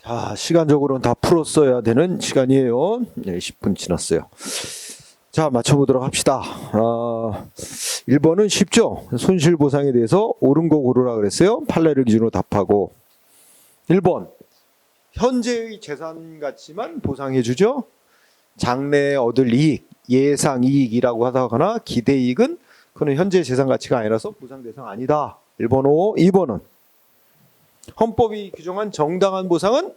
자, 시간적으로는 다 풀었어야 되는 시간이에요. 네, 10분 지났어요. 자, 맞춰보도록 합시다. 1번은 쉽죠? 손실보상에 대해서 옳은 거 고르라 그랬어요. 판례를 기준으로 답하고. 1번, 현재의 재산 가치만 보상해주죠. 장래에 얻을 이익, 예상이익이라고 하거나 기대이익은 그건 현재 재산 가치가 아니라서 보상 대상 아니다. 1번 O. 2번은 헌법이 규정한 정당한 보상은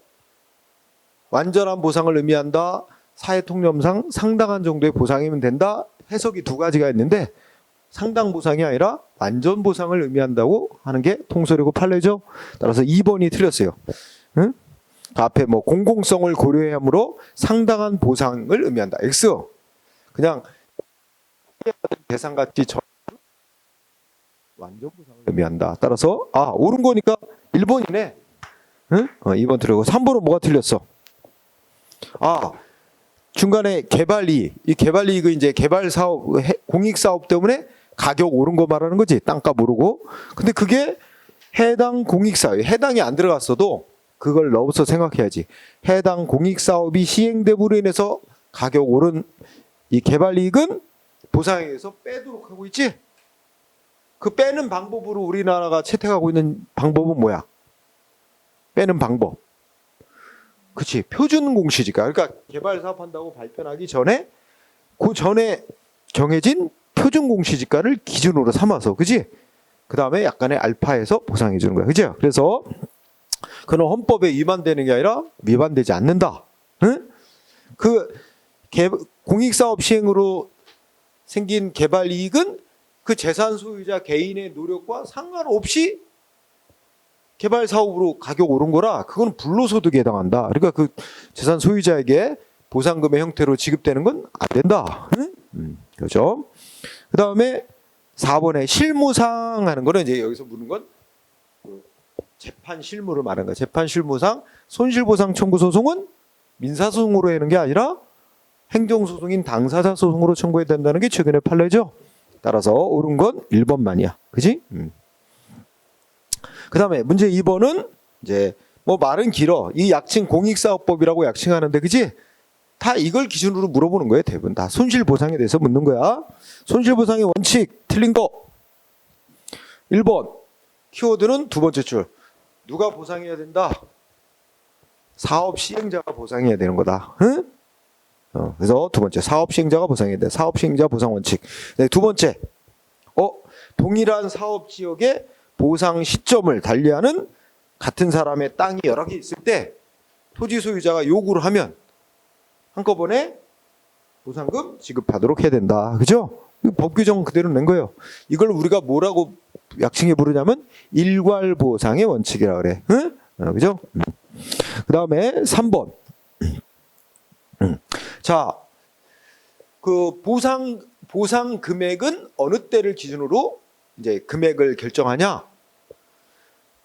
완전한 보상을 의미한다. 사회통념상 상당한 정도의 보상이면 된다. 해석이 두 가지가 있는데 상당 보상이 아니라 완전 보상을 의미한다고 하는 게 통설이고 판례죠. 따라서 2번이 틀렸어요. 응? 앞에 뭐 공공성을 고려해야 하므로 상당한 보상을 의미한다. X. 그냥 대상 가치 전 완전 보상을 의미한다. 따라서 옳은 거니까 1번이네. 응? 2번 틀리고 3번은 뭐가 틀렸어? 중간에 개발이익, 이 개발이익은 이제 개발 사업, 공익 사업 때문에 가격 오른 거 말하는 거지. 땅값 오르고. 근데 그게 해당 공익 사업에 해당이 안 들어갔어도 그걸 넣어서 생각해야지. 해당 공익 사업이 시행됨으로 인해서 가격 오른 이 개발이익은 보상에 의해서 빼도록 하고 있지. 그 빼는 방법으로 우리나라가 채택하고 있는 방법은 뭐야? 빼는 방법. 그치, 표준 공시지가. 그러니까 개발 사업한다고 발표하기 전에 그 전에 정해진 표준 공시지가를 기준으로 삼아서, 그치? 그 다음에 약간의 알파에서 보상해 주는 거야, 그치? 그래서 그는 헌법에 위반되는 게 아니라 위반되지 않는다. 응? 그 공익사업 시행으로 생긴 개발 이익은 그 재산 소유자 개인의 노력과 상관없이 개발 사업으로 가격 오른 거라 그건 불로소득에 해당한다. 그러니까 그 재산 소유자에게 보상금의 형태로 지급되는 건 안 된다. 그렇죠? 그 다음에 4번에 실무상 하는 거는 이제 여기서 묻는 건 재판 실무를 말하는 거야. 재판 실무상 손실보상 청구 소송은 민사소송으로 하는 게 아니라 행정소송인 당사자 소송으로 청구해야 된다는 게 최근의 판례죠. 따라서 옳은 건 1번만이야. 그지? 그 다음에 문제 2번은 이제 뭐 말은 길어. 이 약칭 공익사업법이라고 약칭하는데, 그지? 다 이걸 기준으로 물어보는 거예요. 대부분 다 손실보상에 대해서 묻는 거야. 손실보상의 원칙 틀린 거 1번 키워드는 두 번째 줄. 누가 보상해야 된다? 사업 시행자가 보상해야 되는 거다. 응? 그래서 두 번째 사업 시행자가 보상해야 돼. 사업 시행자 보상 원칙. 네, 두 번째 동일한 사업 지역의 보상 시점을 달리하는 같은 사람의 땅이 여러 개 있을 때 토지 소유자가 요구를 하면 한꺼번에 보상금 지급하도록 해야 된다. 그죠? 법 규정 그대로 낸 거예요. 이걸 우리가 뭐라고 약칭해 부르냐면 일괄보상의 원칙이라 그래. 응? 그죠? 그 다음에 3번. 자, 그 보상 금액은 어느 때를 기준으로 이제 금액을 결정하냐?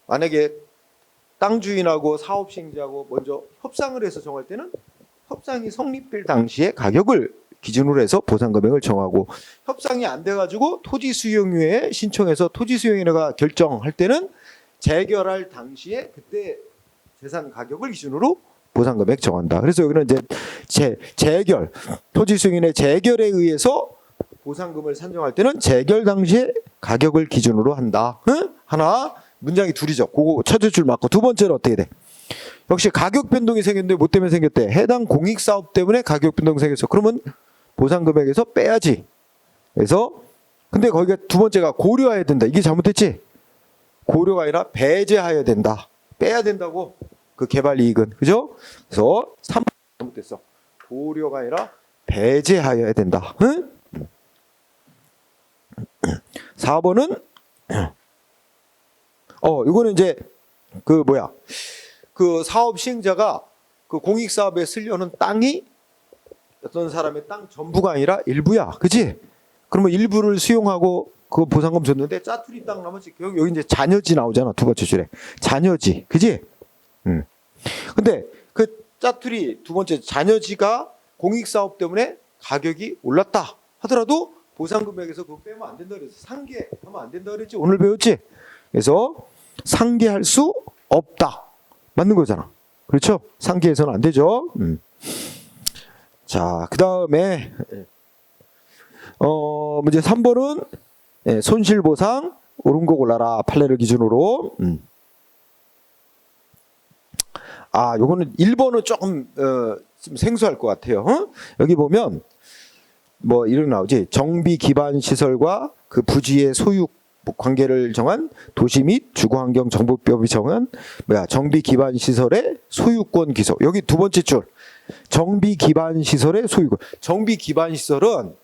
만약에 땅 주인하고 사업 시행자하고 먼저 협상을 해서 정할 때는 협상이 성립될 당시에 가격을 기준으로 해서 보상 금액을 정하고, 협상이 안 돼가지고 토지 수용유예 신청해서 토지 수용유예가 결정할 때는 재결할 당시에 그때 재산 가격을 기준으로 보상 금액 정한다. 그래서 여기는 이제 재결 토지 수용인의 재결에 의해서 보상금을 산정할 때는 재결 당시에 가격을 기준으로 한다. 응? 하나 문장이 둘이죠. 그거 첫째 줄 맞고, 두 번째는 어떻게 돼? 역시 가격 변동이 생겼는데 뭐 때문에 생겼대? 해당 공익 사업 때문에 가격 변동이 생겼어. 그러면 보상 금액에서 빼야지. 그래서 근데 거기가 두 번째가 고려해야 된다. 이게 잘못됐지? 고려가 아니라 배제해야 된다. 빼야 된다고. 그 개발 이익은. 그죠? 그래서 3번 잘못됐어. 고려가 아니라 배제하여야 된다. 응? 4번은 이거는 이제 그 사업 시행자가 그 공익 사업에 쓰려는 땅이 어떤 사람의 땅 전부가 아니라 일부야. 그지? 그러면 일부를 수용하고 그 보상금 줬는데 짜투리 땅 나머지 여기 이제 잔여지 나오잖아. 두 번째 줄에. 잔여지. 그지? 근데 그 짜투리 두 번째 잔여지가 공익 사업 때문에 가격이 올랐다 하더라도 보상 금액에서 그거 빼면 안 된다 그래서 상계하면 안 된다 그랬지. 오늘 배웠지? 그래서 상계할 수 없다. 맞는 거잖아. 그렇죠? 상기해서는 안 되죠. 자, 그 다음에 문제 3번은 손실보상 옳은 거 골라라. 판례를 기준으로. 아, 요거는 1번은 조금 좀 생소할 것 같아요. 여기 보면 뭐 이런 나오지. 정비 기반 시설과 그 부지의 소유 관계를 정한 도시 및 주거환경정보법이 정한 정비 기반 시설의 소유권 기소. 여기 두 번째 줄. 정비 기반 시설의 소유권. 정비 기반 시설은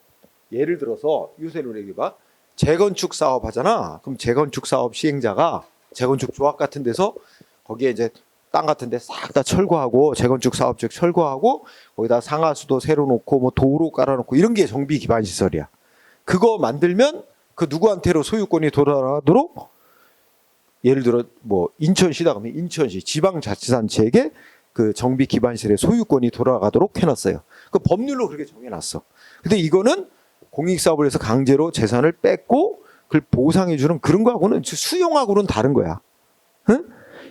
예를 들어서 요새로 얘기해봐. 재건축 사업 하잖아. 그럼 재건축 사업 시행자가 재건축 조합 같은 데서 거기에 이제 땅 같은 데 싹 다 철거하고 재건축 사업적 철거하고 거기다 상하수도 새로 놓고 뭐 도로 깔아놓고 이런 게 정비 기반 시설이야. 그거 만들면 그 누구한테로 소유권이 돌아가도록 예를 들어 뭐 인천시다 그러면 인천시 지방자치단체에게 그 정비 기반 시설의 소유권이 돌아가도록 해놨어요. 그 법률로 그렇게 정해놨어. 근데 이거는 공익사업을 해서 강제로 재산을 뺏고 그걸 보상해주는 그런 거하고는 수용하고는 다른 거야. 응?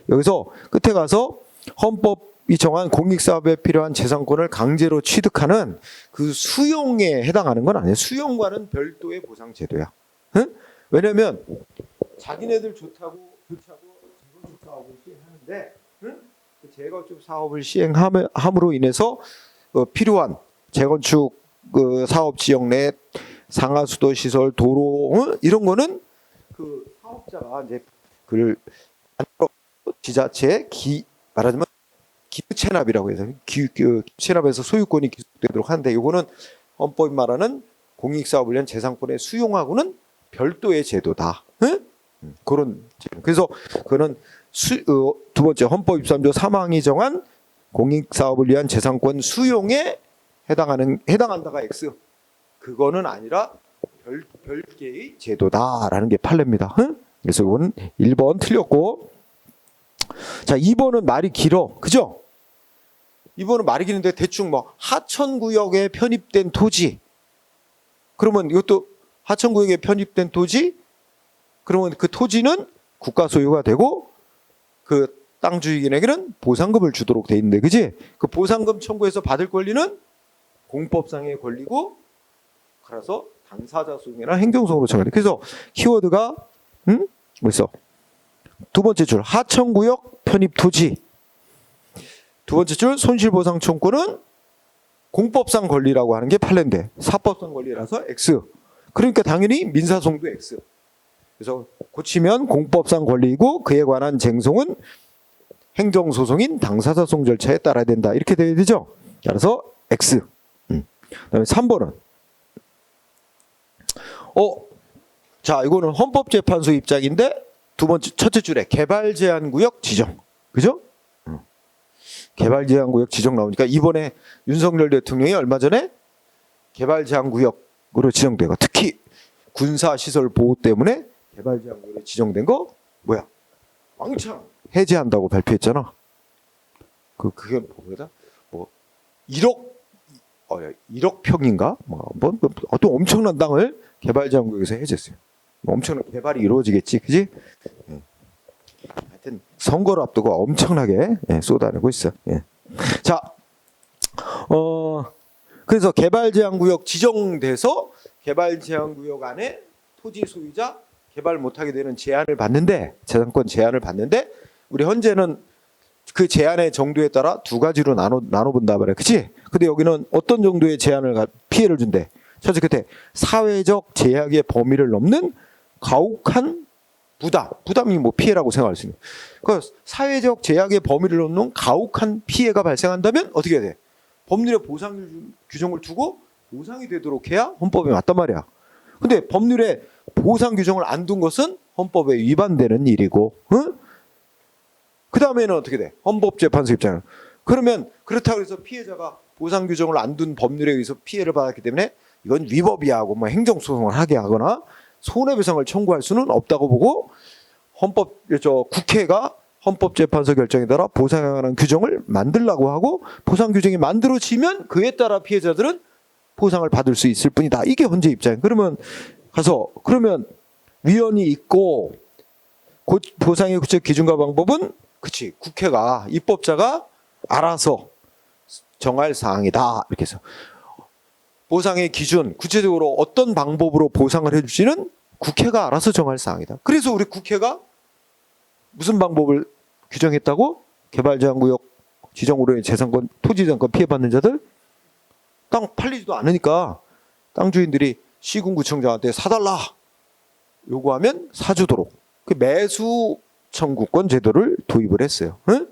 여기서 끝에 가서 헌법이 정한 공익사업에 필요한 재산권을 강제로 취득하는 그 수용에 해당하는 건 아니에요. 수용과는 별도의 보상제도야. 응? 왜냐면 자기네들 좋다고 재건축 사업을 시행하는데 응? 그 재건축 사업을 시행함으로 인해서 필요한 재건축 그 사업 지역 내 상하수도 시설, 도로 이런 거는 그 사업자가 이제 그를 지자체 말하자면 기부 체납이라고 해서 기부 체납에서 소유권이 기속되도록 하는데 이거는 헌법이 말하는 공익사업을 위한 재산권의 수용하고는 별도의 제도다. 응? 그런 제도. 그래서 그거는 두 번째 헌법 23조 3항이 정한 공익사업을 위한 재산권 수용에 해당한다가 X. 그거는 아니라 별개의 제도다라는 게 판례입니다. 응? 그래서 이건 1번 틀렸고. 자, 2번은 말이 길어. 그죠? 2번은 말이 기는데 대충 뭐 하천구역에 편입된 토지. 그러면 이것도 하천구역에 편입된 토지? 그러면 그 토지는 국가 소유가 되고 그 땅 주인에게는 보상금을 주도록 돼 있는데, 그지? 그 보상금 청구해서 받을 권리는 공법상의 권리고, 그래서 당사자 소송이나 행정소송으로 정해야 돼. 그래서 키워드가 뭐 있어? 두 번째 줄 하천구역 편입 토지. 두 번째 줄 손실보상 청구는 공법상 권리라고 하는 게 판례인데 사법상 권리라서 X. 그러니까 당연히 민사소송도 X. 그래서 고치면 공법상 권리이고 그에 관한 쟁송은 행정소송인 당사자 소송 절차에 따라야 된다. 이렇게 돼야 되죠. 따라서 X. 그다음에 3번은 자, 이거는 헌법재판소 입장인데 두 번째 첫째 줄에 개발제한구역 지정. 그죠? 개발제한구역 지정 나오니까 이번에 윤석열 대통령이 얼마 전에 개발제한구역으로 지정되고 특히 군사시설 보호 때문에 개발제한구역으로 지정된 거 뭐야? 왕창 해제한다고 발표했잖아. 그게 뭐다? 뭐 1억 평인가? 어떤 엄청난 땅을 개발제한구역에서 해제했어요. 엄청난 개발이 이루어지겠지, 그지? 하여튼 선거를 앞두고 엄청나게 쏟아내고 있어. 자, 그래서 개발제한구역 지정돼서 개발제한구역 안에 토지 소유자 개발 못하게 되는 제한을 받는데, 재산권 제한을 받는데, 우리 현재는 그 제한의 정도에 따라 두 가지로 나눠본다 말이야, 그치? 근데 여기는 어떤 정도의 제한을 피해를 준대? 첫째, 그때 사회적 제약의 범위를 넘는 가혹한 부담이 뭐 피해라고 생각할 수 있는. 그 사회적 제약의 범위를 넘는 가혹한 피해가 발생한다면 어떻게 해야 돼? 법률에 보상 규정을 두고 보상이 되도록 해야 헌법에 맞단 말이야. 근데 법률에 보상 규정을 안 둔 것은 헌법에 위반되는 일이고, 응? 그 다음에는 어떻게 돼? 헌법재판소 입장은. 그러면 그렇다고 해서 피해자가 보상 규정을 안 둔 법률에 의해서 피해를 받았기 때문에 이건 위법이야 하고 뭐 행정소송을 하게 하거나 손해배상을 청구할 수는 없다고 보고 국회가 헌법재판소 결정에 따라 보상에 관한 규정을 만들라고 하고 보상 규정이 만들어지면 그에 따라 피해자들은 보상을 받을 수 있을 뿐이다. 이게 헌재 입장이에요. 그러면 위헌이 있고 보상의 구체 기준과 방법은 그치 국회가 입법자가 알아서 정할 사항이다. 이렇게 해서 보상의 기준, 구체적으로 어떤 방법으로 보상을 해줄지는 국회가 알아서 정할 사항이다. 그래서 우리 국회가 무슨 방법을 규정했다고? 개발제한구역 지정으로 인해 재산권, 토지재산권 피해받는 자들 땅 팔리지도 않으니까 땅 주인들이 시군구청장한테 사달라 요구하면 사주도록 그 매수 청구권 제도를 도입을 했어요. 응?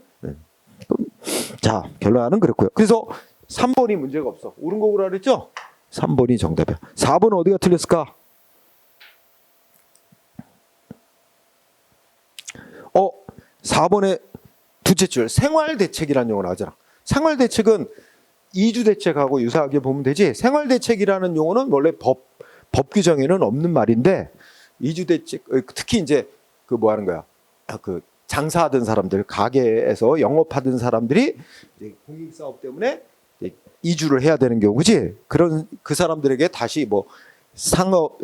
자, 결론은 그랬고요. 그래서 3번이 문제가 없어. 옳은 거구나 그랬죠? 3번이 정답이야. 4번은 어디가 틀렸을까? 4번의 두째 줄 생활대책이라는 용어 나오잖아. 생활대책은 이주대책하고 유사하게 보면 되지. 생활대책이라는 용어는 원래 법 규정에는 없는 말인데 이주대책 특히 이제 그 뭐 하는 거야? 그 장사하던 사람들, 가게에서 영업하던 사람들이 이제 공익사업 때문에 이주를 해야 되는 경우, 그지? 그런 그 사람들에게 다시 뭐 상업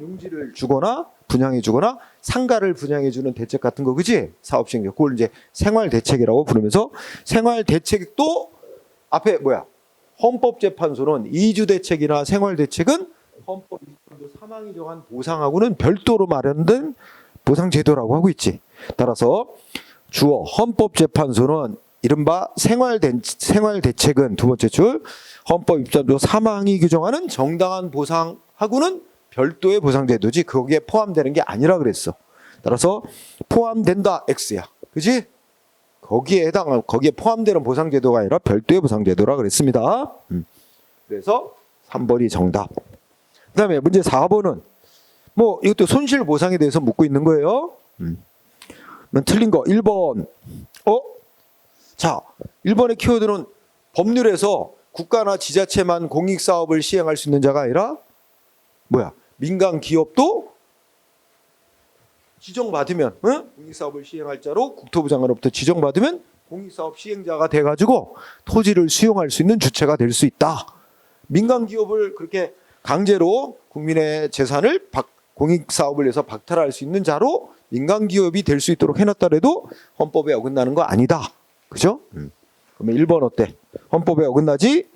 용지를 주거나 분양해 주거나 상가를 분양해 주는 대책 같은 거, 그지? 사업 시행. 그걸 이제 생활 대책이라고 부르면서 생활 대책도 앞에 뭐야? 헌법재판소는 이주 대책이나 생활 대책은 헌법 23조 3항이 정한 보상하고는 별도로 마련된 보상 제도라고 하고 있지. 따라서 주어 헌법재판소는 이른바 생활 대책은 두 번째 줄 헌법 23조 3항이 규정하는 정당한 보상하고는 별도의 보상 제도지 거기에 포함되는 게 아니라 그랬어. 따라서 포함된다 X야. 그지? 거기에 포함되는 보상 제도가 아니라 별도의 보상 제도라 그랬습니다. 그래서 3번이 정답. 그다음에 문제 4번은 뭐 이것도 손실 보상에 대해서 묻고 있는 거예요. 틀린 거 1번. 자, 1번의 키워드는 법률에서 국가나 지자체만 공익사업을 시행할 수 있는 자가 아니라 뭐야? 민간 기업도 지정받으면 공익사업을 시행할 자로 국토부 장관으로부터 지정받으면 공익사업 시행자가 돼가지고 토지를 수용할 수 있는 주체가 될 수 있다. 민간 기업을 그렇게 강제로 국민의 재산을 공익사업을 해서 박탈할 수 있는 자로 민간 기업이 될 수 있도록 해놨더라도 헌법에 어긋나는 거 아니다. 그죠? 그러면 1번 어때? 헌법에 어긋나지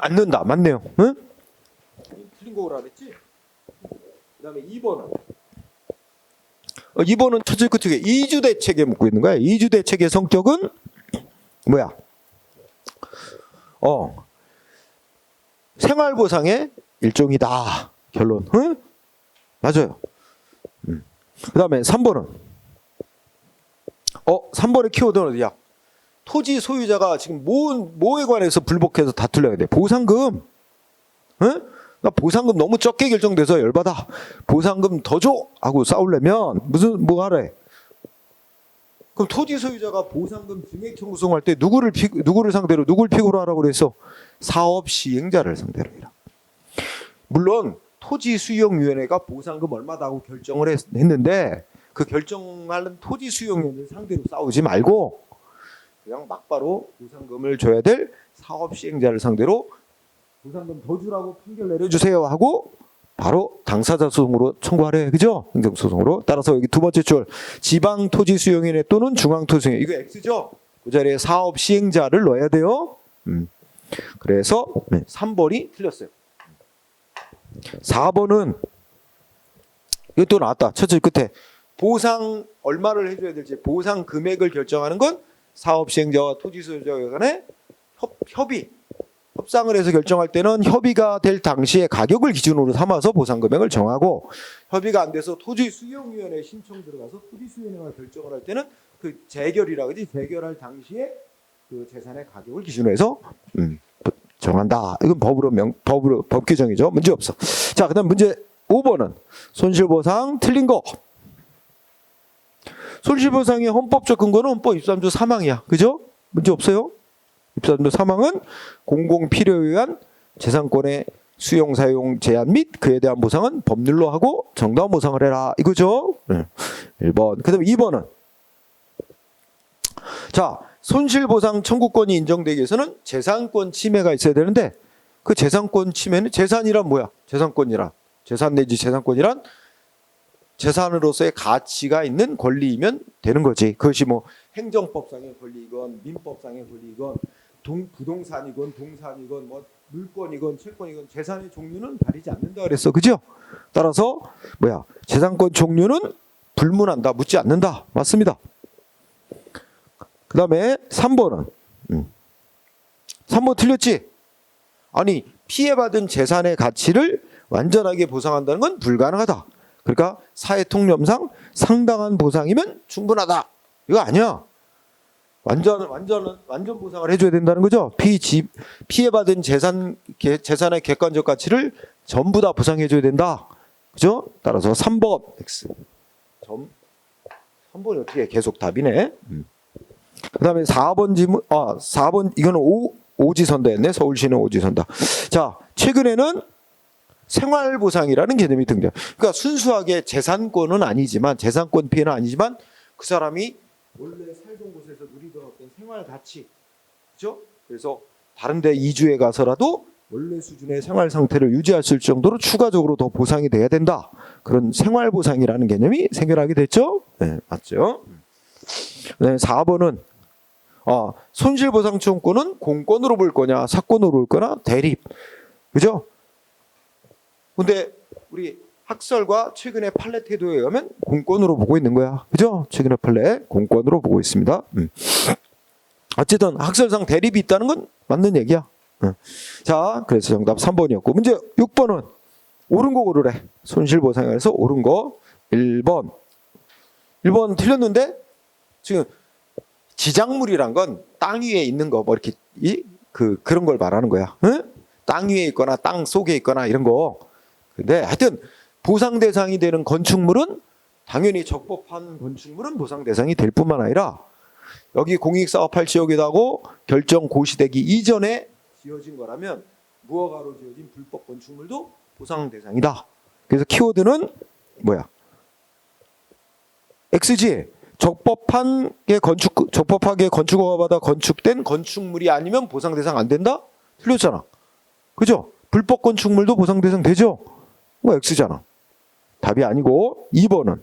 않는다. 맞네요. 응? 틀린 거라 그랬지? 그 다음에 2번은 2번은 첫째 끝에 이주대책에 묻고 있는 거야. 이주대책의 성격은 뭐야? 생활보상의 일종이다. 결론. 응? 맞아요. 그 다음에 3번은 3번의 키워드는 어디야? 토지 소유자가 지금 뭐에 관해서 불복해서 다투려야 돼? 보상금. 응? 나 보상금 너무 적게 결정돼서 열받아. 보상금 더 줘! 하고 싸우려면 뭐 하래? 그럼 토지 소유자가 보상금 증액 청구송할 때 누구를 상대로 누굴 피고로 하라고 그래서 사업 시행자를 상대로 해라. 물론 토지수용위원회가 보상금 얼마다 하고 결정을 했는데 그 결정하는 토지수용위원회 상대로 싸우지 말고 그냥 막바로 보상금을 줘야 될 사업 시행자를 상대로 보상금 더 주라고 판결 내려주세요 하고 바로 당사자 소송으로 청구하래. 그죠? 행정소송으로. 따라서 여기 두 번째 줄 지방토지수용위원회 또는 중앙토지수용위원회 이거 X죠? 그 자리에 사업 시행자를 넣어야 돼요. 그래서 3번이 틀렸어요. 4번은 이것도 나왔다. 첫째 끝에 보상 얼마를 해줘야 될지 보상 금액을 결정하는 건 사업 시행자와 토지 소유자 간의 협상을 해서 결정할 때는 협의가 될 당시에 가격을 기준으로 삼아서 보상 금액을 정하고 협의가 안 돼서 토지 수용위원회 신청 들어가서 토지 수용위원회가 결정을 할 때는 그 재결이라 그러지 재결할 당시에 그 재산의 가격을 기준으로 해서 정한다. 이건 법으로 법 규정이죠. 문제 없어. 자, 그다음 문제 5번은 손실보상 틀린 거. 손실보상의 헌법적 근거는 헌법 23조 3항이야. 그죠? 문제 없어요? 23조 3항은 공공필요에 의한 재산권의 수용 사용 제한 및 그에 대한 보상은 법률로 하고 정당한 보상을 해라. 이거죠? 1번. 그다음에 2번은 자, 손실보상 청구권이 인정되기 위해서는 재산권 침해가 있어야 되는데 그 재산권 침해는 재산이란 뭐야? 재산권이란 재산 내지 재산권이란 재산으로서의 가치가 있는 권리이면 되는 거지. 그것이 뭐 행정법상의 권리이건 민법상의 권리이건 부동산이건 동산이건 뭐 물권이건 채권이건 재산의 종류는 가리지 않는다 그랬어. 그죠? 따라서 재산권 종류는 불문한다. 묻지 않는다. 맞습니다. 그다음에 3번은 3번 틀렸지? 아니 피해받은 재산의 가치를 완전하게 보상한다는 건 불가능하다. 그러니까 사회통념상 상당한 보상이면 충분하다. 이거 아니야. 완전 보상을 해줘야 된다는 거죠. 피해받은 재산의 객관적 가치를 전부 다 보상해줘야 된다. 그죠? 따라서 3번 X. 3번이 어떻게 계속 답이네. 그다음에 4번 지문 4번 이거는 오지선다였네. 서울시는 오지선다. 자, 최근에는 생활보상이라는 개념이 등장. 그러니까 순수하게 재산권은 아니지만 재산권 피해는 아니지만 그 사람이 원래 살던 곳에서 누리던 어떤 생활 가치, 그렇죠? 그래서 다른데 이주해 가서라도 원래 수준의 생활 상태를 유지할 수 있을 정도로 추가적으로 더 보상이 돼야 된다. 그런 생활보상이라는 개념이 생겨나게 됐죠. 네, 맞죠? 네, 4번은 손실보상청구는 공권으로 볼 거냐, 사건으로 볼 거냐, 대립, 그죠? 근데 우리 학설과 최근의 판례 태도에 의하면 공권으로 보고 있는 거야. 그죠? 최근의 판례 공권으로 보고 있습니다. 어쨌든 학설상 대립이 있다는 건 맞는 얘기야. 자, 그래서 정답 3번이었고 문제 6번은 옳은 거 고르래. 손실보상에서 옳은 거 1번. 1번 틀렸는데 지금 지작물이란 건 땅 위에 있는 거 뭐 이렇게 그런 걸 말하는 거야. 응? 땅 위에 있거나 땅 속에 있거나 이런 거. 근데 하여튼 보상 대상이 되는 건축물은 당연히 적법한 건축물은 보상 대상이 될 뿐만 아니라 여기 공익사업할 지역이라고 결정 고시되기 이전에 지어진 거라면 무허가로 지어진 불법 건축물도 보상 대상이다. 그래서 키워드는 뭐야? X지. 적법하게 건축허가 받아 건축된 건축물이 아니면 보상 대상 안 된다? 틀렸잖아. 그죠? 불법 건축물도 보상 대상 되죠? 뭐 X잖아. 답이 아니고 2번은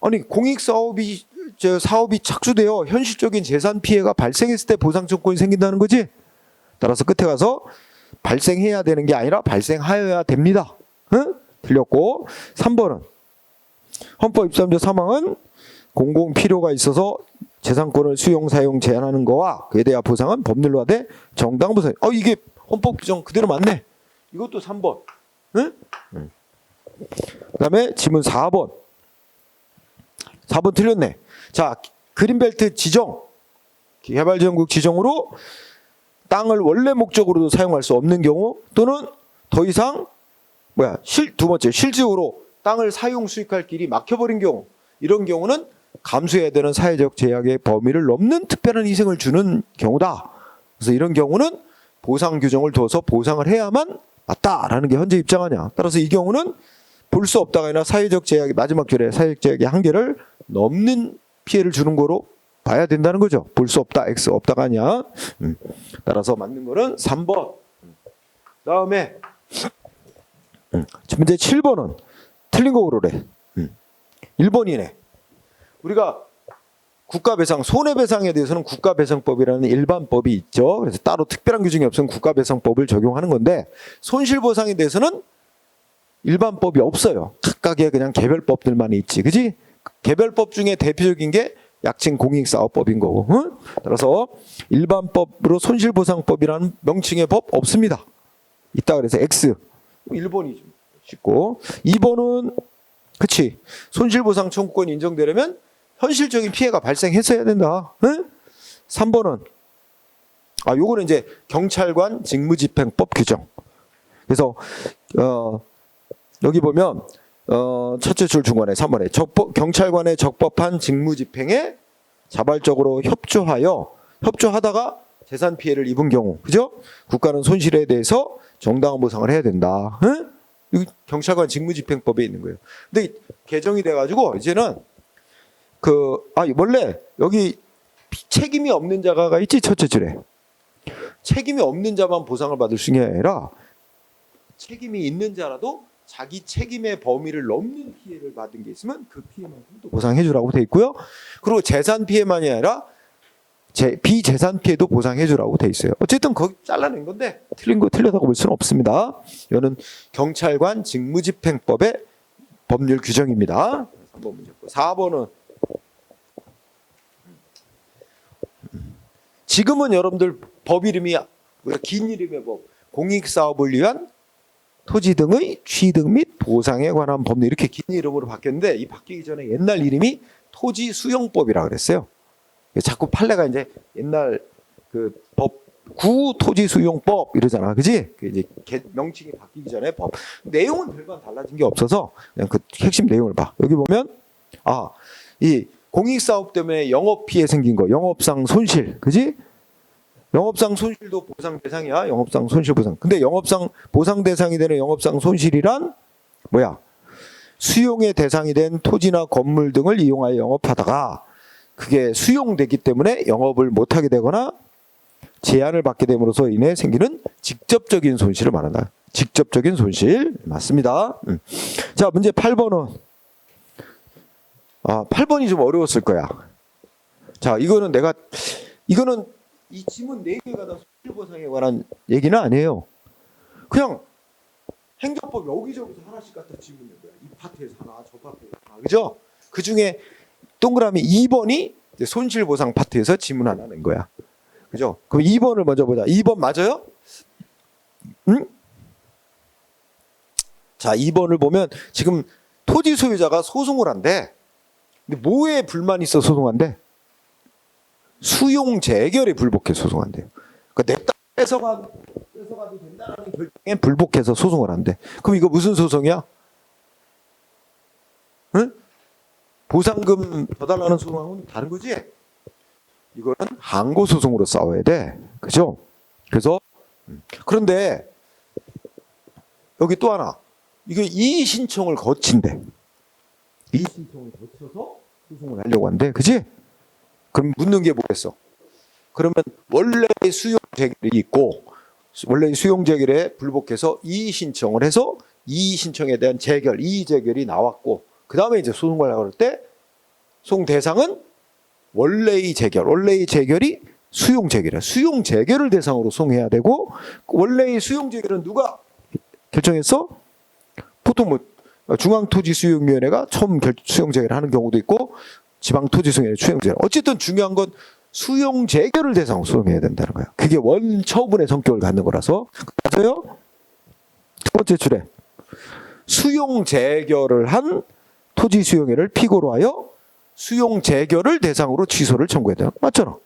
아니 공익사업이 사업이 착수되어 현실적인 재산 피해가 발생했을 때 보상청구권이 생긴다는 거지. 따라서 끝에 가서 발생해야 되는 게 아니라 발생하여야 됩니다. 응? 틀렸고 3번은 헌법 23조 3항은 공공 필요가 있어서 재산권을 수용 사용 제한하는 거와 그에 대한 보상은 법률화돼 정당 보상. 이게 헌법 규정 그대로 맞네. 이것도 3번. 응? 그다음에 지문 4번. 4번 틀렸네. 자, 그린벨트 지정. 개발지원국 지정으로 땅을 원래 목적으로도 사용할 수 없는 경우 또는 더 이상 두 번째 실질적으로 땅을 사용 수익할 길이 막혀버린 경우, 이런 경우는 감수해야 되는 사회적 제약의 범위를 넘는 특별한 희생을 주는 경우다. 그래서 이런 경우는 보상 규정을 둬서 보상을 해야만 맞다라는 게 현재 입장 아니야. 따라서 이 경우는 볼 수 없다가 아니라 사회적 제약의 마지막 줄에 사회적 제약의 한계를 넘는 피해를 주는 거로 봐야 된다는 거죠. 볼 수 없다, X 없다가 아니야. 따라서 맞는 거는 3번. 다음에 문제 7번은 틀린 거 고르래. 1번이네. 우리가 국가배상, 손해배상에 대해서는 국가배상법이라는 일반법이 있죠. 그래서 따로 특별한 규정이 없으면 국가배상법을 적용하는 건데 손실보상에 대해서는 일반법이 없어요. 각각의 그냥 개별법들만 있지. 그지? 개별법 중에 대표적인 게 약칭 공익사업법인 거고. 응? 따라서 일반법으로 손실보상법이라는 명칭의 법 없습니다. 있다 그래서 X. 1번이 좀 쉽고 2번은 그치. 손실보상 청구권이 인정되려면 현실적인 피해가 발생했어야 된다. 응? 3번은 요거는 이제 경찰관 직무집행법 규정. 그래서 여기 보면 첫째 줄 중간에 3번에 경찰관의 적법한 직무집행에 자발적으로 협조하다가 재산 피해를 입은 경우, 그죠? 국가는 손실에 대해서 정당한 보상을 해야 된다. 응? 이 경찰관 직무집행법에 있는 거예요. 근데 개정이 돼가지고 이제는 원래 여기 책임이 없는 자가 있지 첫째 줄에. 책임이 없는 자만 보상을 받을 수 있는 게 아니라 책임이 있는 자라도 자기 책임의 범위를 넘는 피해를 받은 게 있으면 그 피해만큼 또 보상해 주라고 돼 있고요. 그리고 재산 피해만이 아니라 비재산 피해도 보상해 주라고 돼 있어요. 어쨌든 거기 잘라낸 건데 틀린 거 틀렸다고 볼 수는 없습니다. 이거는 경찰관 직무집행법의 법률 규정입니다. 3번 문제고 4번은 지금은 여러분들 법 이름이 긴 이름의 법 공익사업을 위한 토지 등의 취득 및 보상에 관한 법률 이렇게 긴 이름으로 바뀌었는데 이 바뀌기 전에 옛날 이름이 토지 수용법이라 그랬어요. 자꾸 판례가 이제 옛날 그 법 구 토지 수용법 이러잖아, 그지? 그 이제 명칭이 바뀌기 전에 법 내용은 별반 달라진 게 없어서 그냥 그 핵심 내용을 봐. 여기 보면 이 공익사업 때문에 영업 피해 생긴 거, 영업상 손실, 그지? 영업상 손실도 보상 대상이야. 영업상 손실 보상. 근데 영업상 보상 대상이 되는 영업상 손실이란 뭐야? 수용의 대상이 된 토지나 건물 등을 이용하여 영업하다가 그게 수용되기 때문에 영업을 못하게 되거나 제한을 받게 됨으로써 인해 생기는 직접적인 손실을 말한다. 직접적인 손실 맞습니다. 자, 문제 8번은 8번이 좀 어려웠을 거야. 자, 이거는 이 지문 4개에 관한 손실보상에 관한 얘기는 아니에요. 그냥 행정법 여기저기서 하나씩 갖다 지문낸 거야. 이 파트에서 하나, 저 파트에서 하나, 그죠? 그 중에 동그라미 2번이 손실보상 파트에서 지문 하나 낸 거야. 그죠? 그럼 2번을 먼저 보자. 2번 맞아요? 응? 자, 2번을 보면 지금 토지 소유자가 소송을 한대. 근데 뭐에 불만이 있어 소송한대? 수용 재결에 불복해서 소송한대요. 그러니까 내 땅 뺏어가도 된다는 결정에 불복해서 소송을 한대. 그럼 이거 무슨 소송이야? 응? 보상금 더 달라는 소송하고는 다른 거지? 이거는 항고 소송으로 싸워야 돼. 그죠? 그래서 그런데 여기 또 하나. 이거 이의 신청을 거친대. 이의 신청을 거쳐서 소송을 하려고 한대. 그지? 그럼 묻는 게 뭐겠어? 그러면 원래의 수용 재결이 있고 원래의 수용 재결에 불복해서 이의 신청을 해서 이의 신청에 대한 재결, 이의 재결이 나왔고 그 다음에 이제 소송을 하려고 할 때 소송 대상은 원래의 재결이 수용 재결이야. 수용 재결을 대상으로 소송해야 되고 원래의 수용 재결은 누가 결정했어? 보통 중앙토지수용위원회가 처음 수용 재결을 하는 경우도 있고 지방토지수용위원회 수용 재결. 어쨌든 중요한 건 수용 재결을 대상으로 소송해야 된다는 거야. 그게 원처분의 성격을 갖는 거라서. 맞아요? 두 번째 줄에 수용 재결을 한 토지수용회를 피고로 하여 수용 재결을 대상으로 취소를 청구해야 돼요. 맞잖아.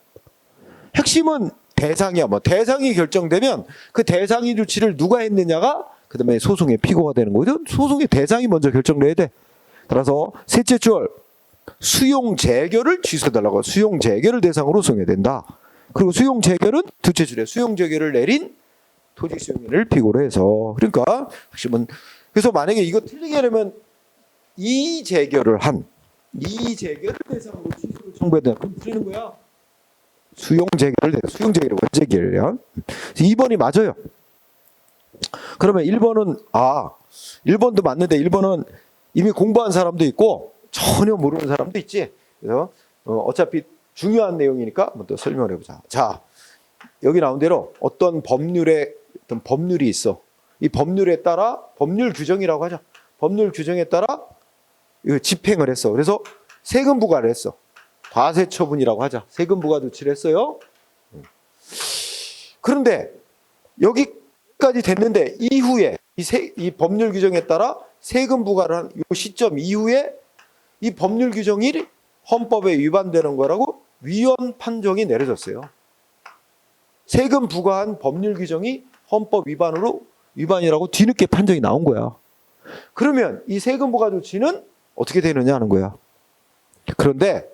핵심은 대상이야. 대상이 결정되면 그 대상의 조치를 누가 했느냐가 그 다음에 소송의 피고가 되는 거죠. 소송의 대상이 먼저 결정돼야 돼. 따라서 셋째 줄 수용 재결을 취소해달라고. 수용 재결을 대상으로 소송해야 된다. 그리고 수용 재결은 둘째 줄에 수용 재결을 내린 토지수용회를 피고로 해서 그러니까 핵심은 그래서 만약에 이거 틀리게 하려면 이의 재결을 대상으로 취소를 청구해야 된다. 그럼 틀리는 거야. 수용 재결을 원재결이야. 2번이 맞아요. 그러면 1번은 1번도 맞는데 1번은 이미 공부한 사람도 있고 전혀 모르는 사람도 있지. 그래서 어차피 중요한 내용이니까 한번 또 설명을 해보자. 자, 여기 나온 대로 어떤 법률이 있어. 이 법률에 따라 법률 규정이라고 하자. 법률 규정에 따라 이거 집행을 했어. 그래서 세금 부과를 했어. 과세 처분이라고 하자. 세금 부과 조치를 했어요. 그런데 여기까지 됐는데 이후에 이 법률 규정에 따라 세금 부과를 한 이 시점 이후에 이 법률 규정이 헌법에 위반되는 거라고 위헌 판정이 내려졌어요. 세금 부과한 법률 규정이 헌법 위반이라고 뒤늦게 판정이 나온 거야. 그러면 이 세금 부과 조치는 어떻게 되느냐 하는 거야. 그런데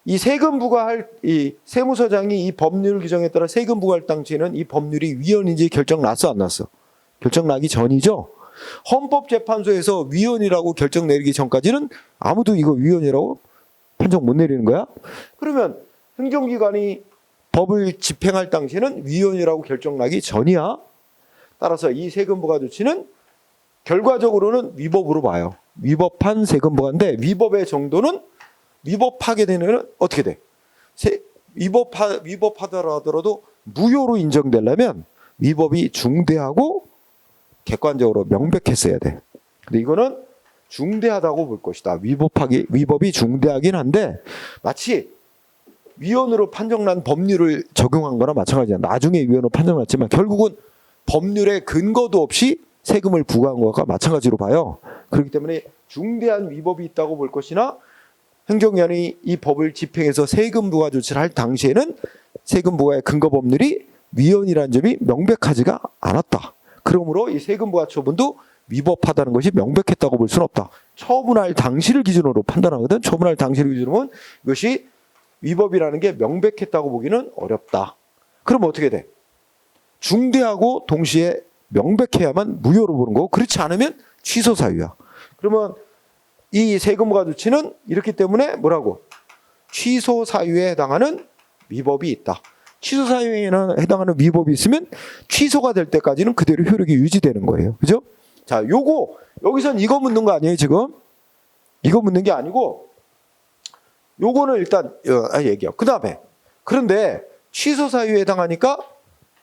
이 세금 부과할 이 세무서장이 이 법률 규정에 따라 세금 부과할 당시에는 이 법률이 위헌인지 결정 났어 안 났어? 결정 나기 전이죠. 헌법재판소에서 위헌이라고 결정 내리기 전까지는 아무도 이거 위헌이라고 판정 못 내리는 거야. 그러면 행정기관이 법을 집행할 당시에는 위헌이라고 결정 나기 전이야. 따라서 이 세금 부과 조치는 결과적으로는 위법으로 봐요. 위법한 세금부가인데 위법의 정도는 위법하게 되면 어떻게 돼? 위법하더라 하더라도 무효로 인정되려면 위법이 중대하고 객관적으로 명백했어야 돼. 근데 이거는 중대하다고 볼 것이다. 위법이 중대하긴 한데 마치 위헌으로 판정난 법률을 적용한 거나 마찬가지야. 나중에 위헌으로 판정났지만 결국은 법률에 근거도 없이 세금을 부과한 것과 마찬가지로 봐요. 그렇기 때문에 중대한 위법이 있다고 볼 것이나 행정기관이 이 법을 집행해서 세금 부과 조치를 할 당시에는 세금 부과의 근거 법률이 위헌이라는 점이 명백하지가 않았다. 그러므로 이 세금 부과 처분도 위법하다는 것이 명백했다고 볼 수는 없다. 처분할 당시를 기준으로 판단하거든. 처분할 당시를 기준으로 보면 이것이 위법이라는 게 명백했다고 보기는 어렵다. 그럼 어떻게 돼? 중대하고 동시에 명백해야만 무효로 보는 거고 그렇지 않으면 취소 사유야. 그러면 이 세금 부과 조치는 이렇기 때문에 뭐라고? 취소 사유에 해당하는 위법이 있다. 취소 사유에 해당하는 위법이 있으면 취소가 될 때까지는 그대로 효력이 유지되는 거예요. 그죠? 자, 여기선 이거 묻는 거 아니에요, 지금? 이거 묻는 게 아니고, 요거는 일단, 얘기해요. 그 다음에, 그런데 취소 사유에 해당하니까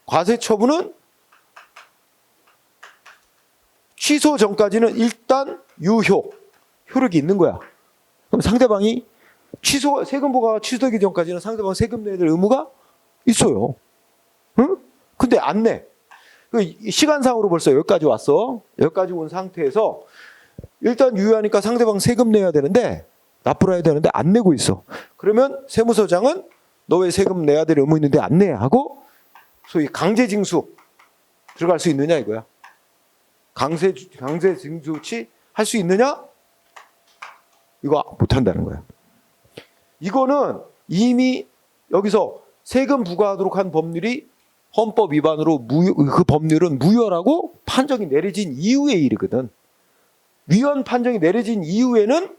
과세 처분은 취소 전까지는 일단 효력이 있는 거야. 그럼 상대방이 세금 부과가 취소되기 전까지는 상대방 세금 내야 될 의무가 있어요. 응? 근데 안 내. 시간상으로 벌써 여기까지 왔어. 여기까지 온 상태에서 일단 유효하니까 상대방 세금 내야 되는데 납부를 해야 되는데 안 내고 있어. 그러면 세무서장은 너 왜 세금 내야 될 의무 있는데 안 내? 하고 소위 강제징수 들어갈 수 있느냐 이거야. 강제징수 조치 할 수 있느냐? 이거 못한다는 거야. 이거는 이미 여기서 세금 부과하도록 한 법률이 헌법 위반으로 그 법률은 무효라고 판정이 내려진 이후의 일이거든. 위헌 판정이 내려진 이후에는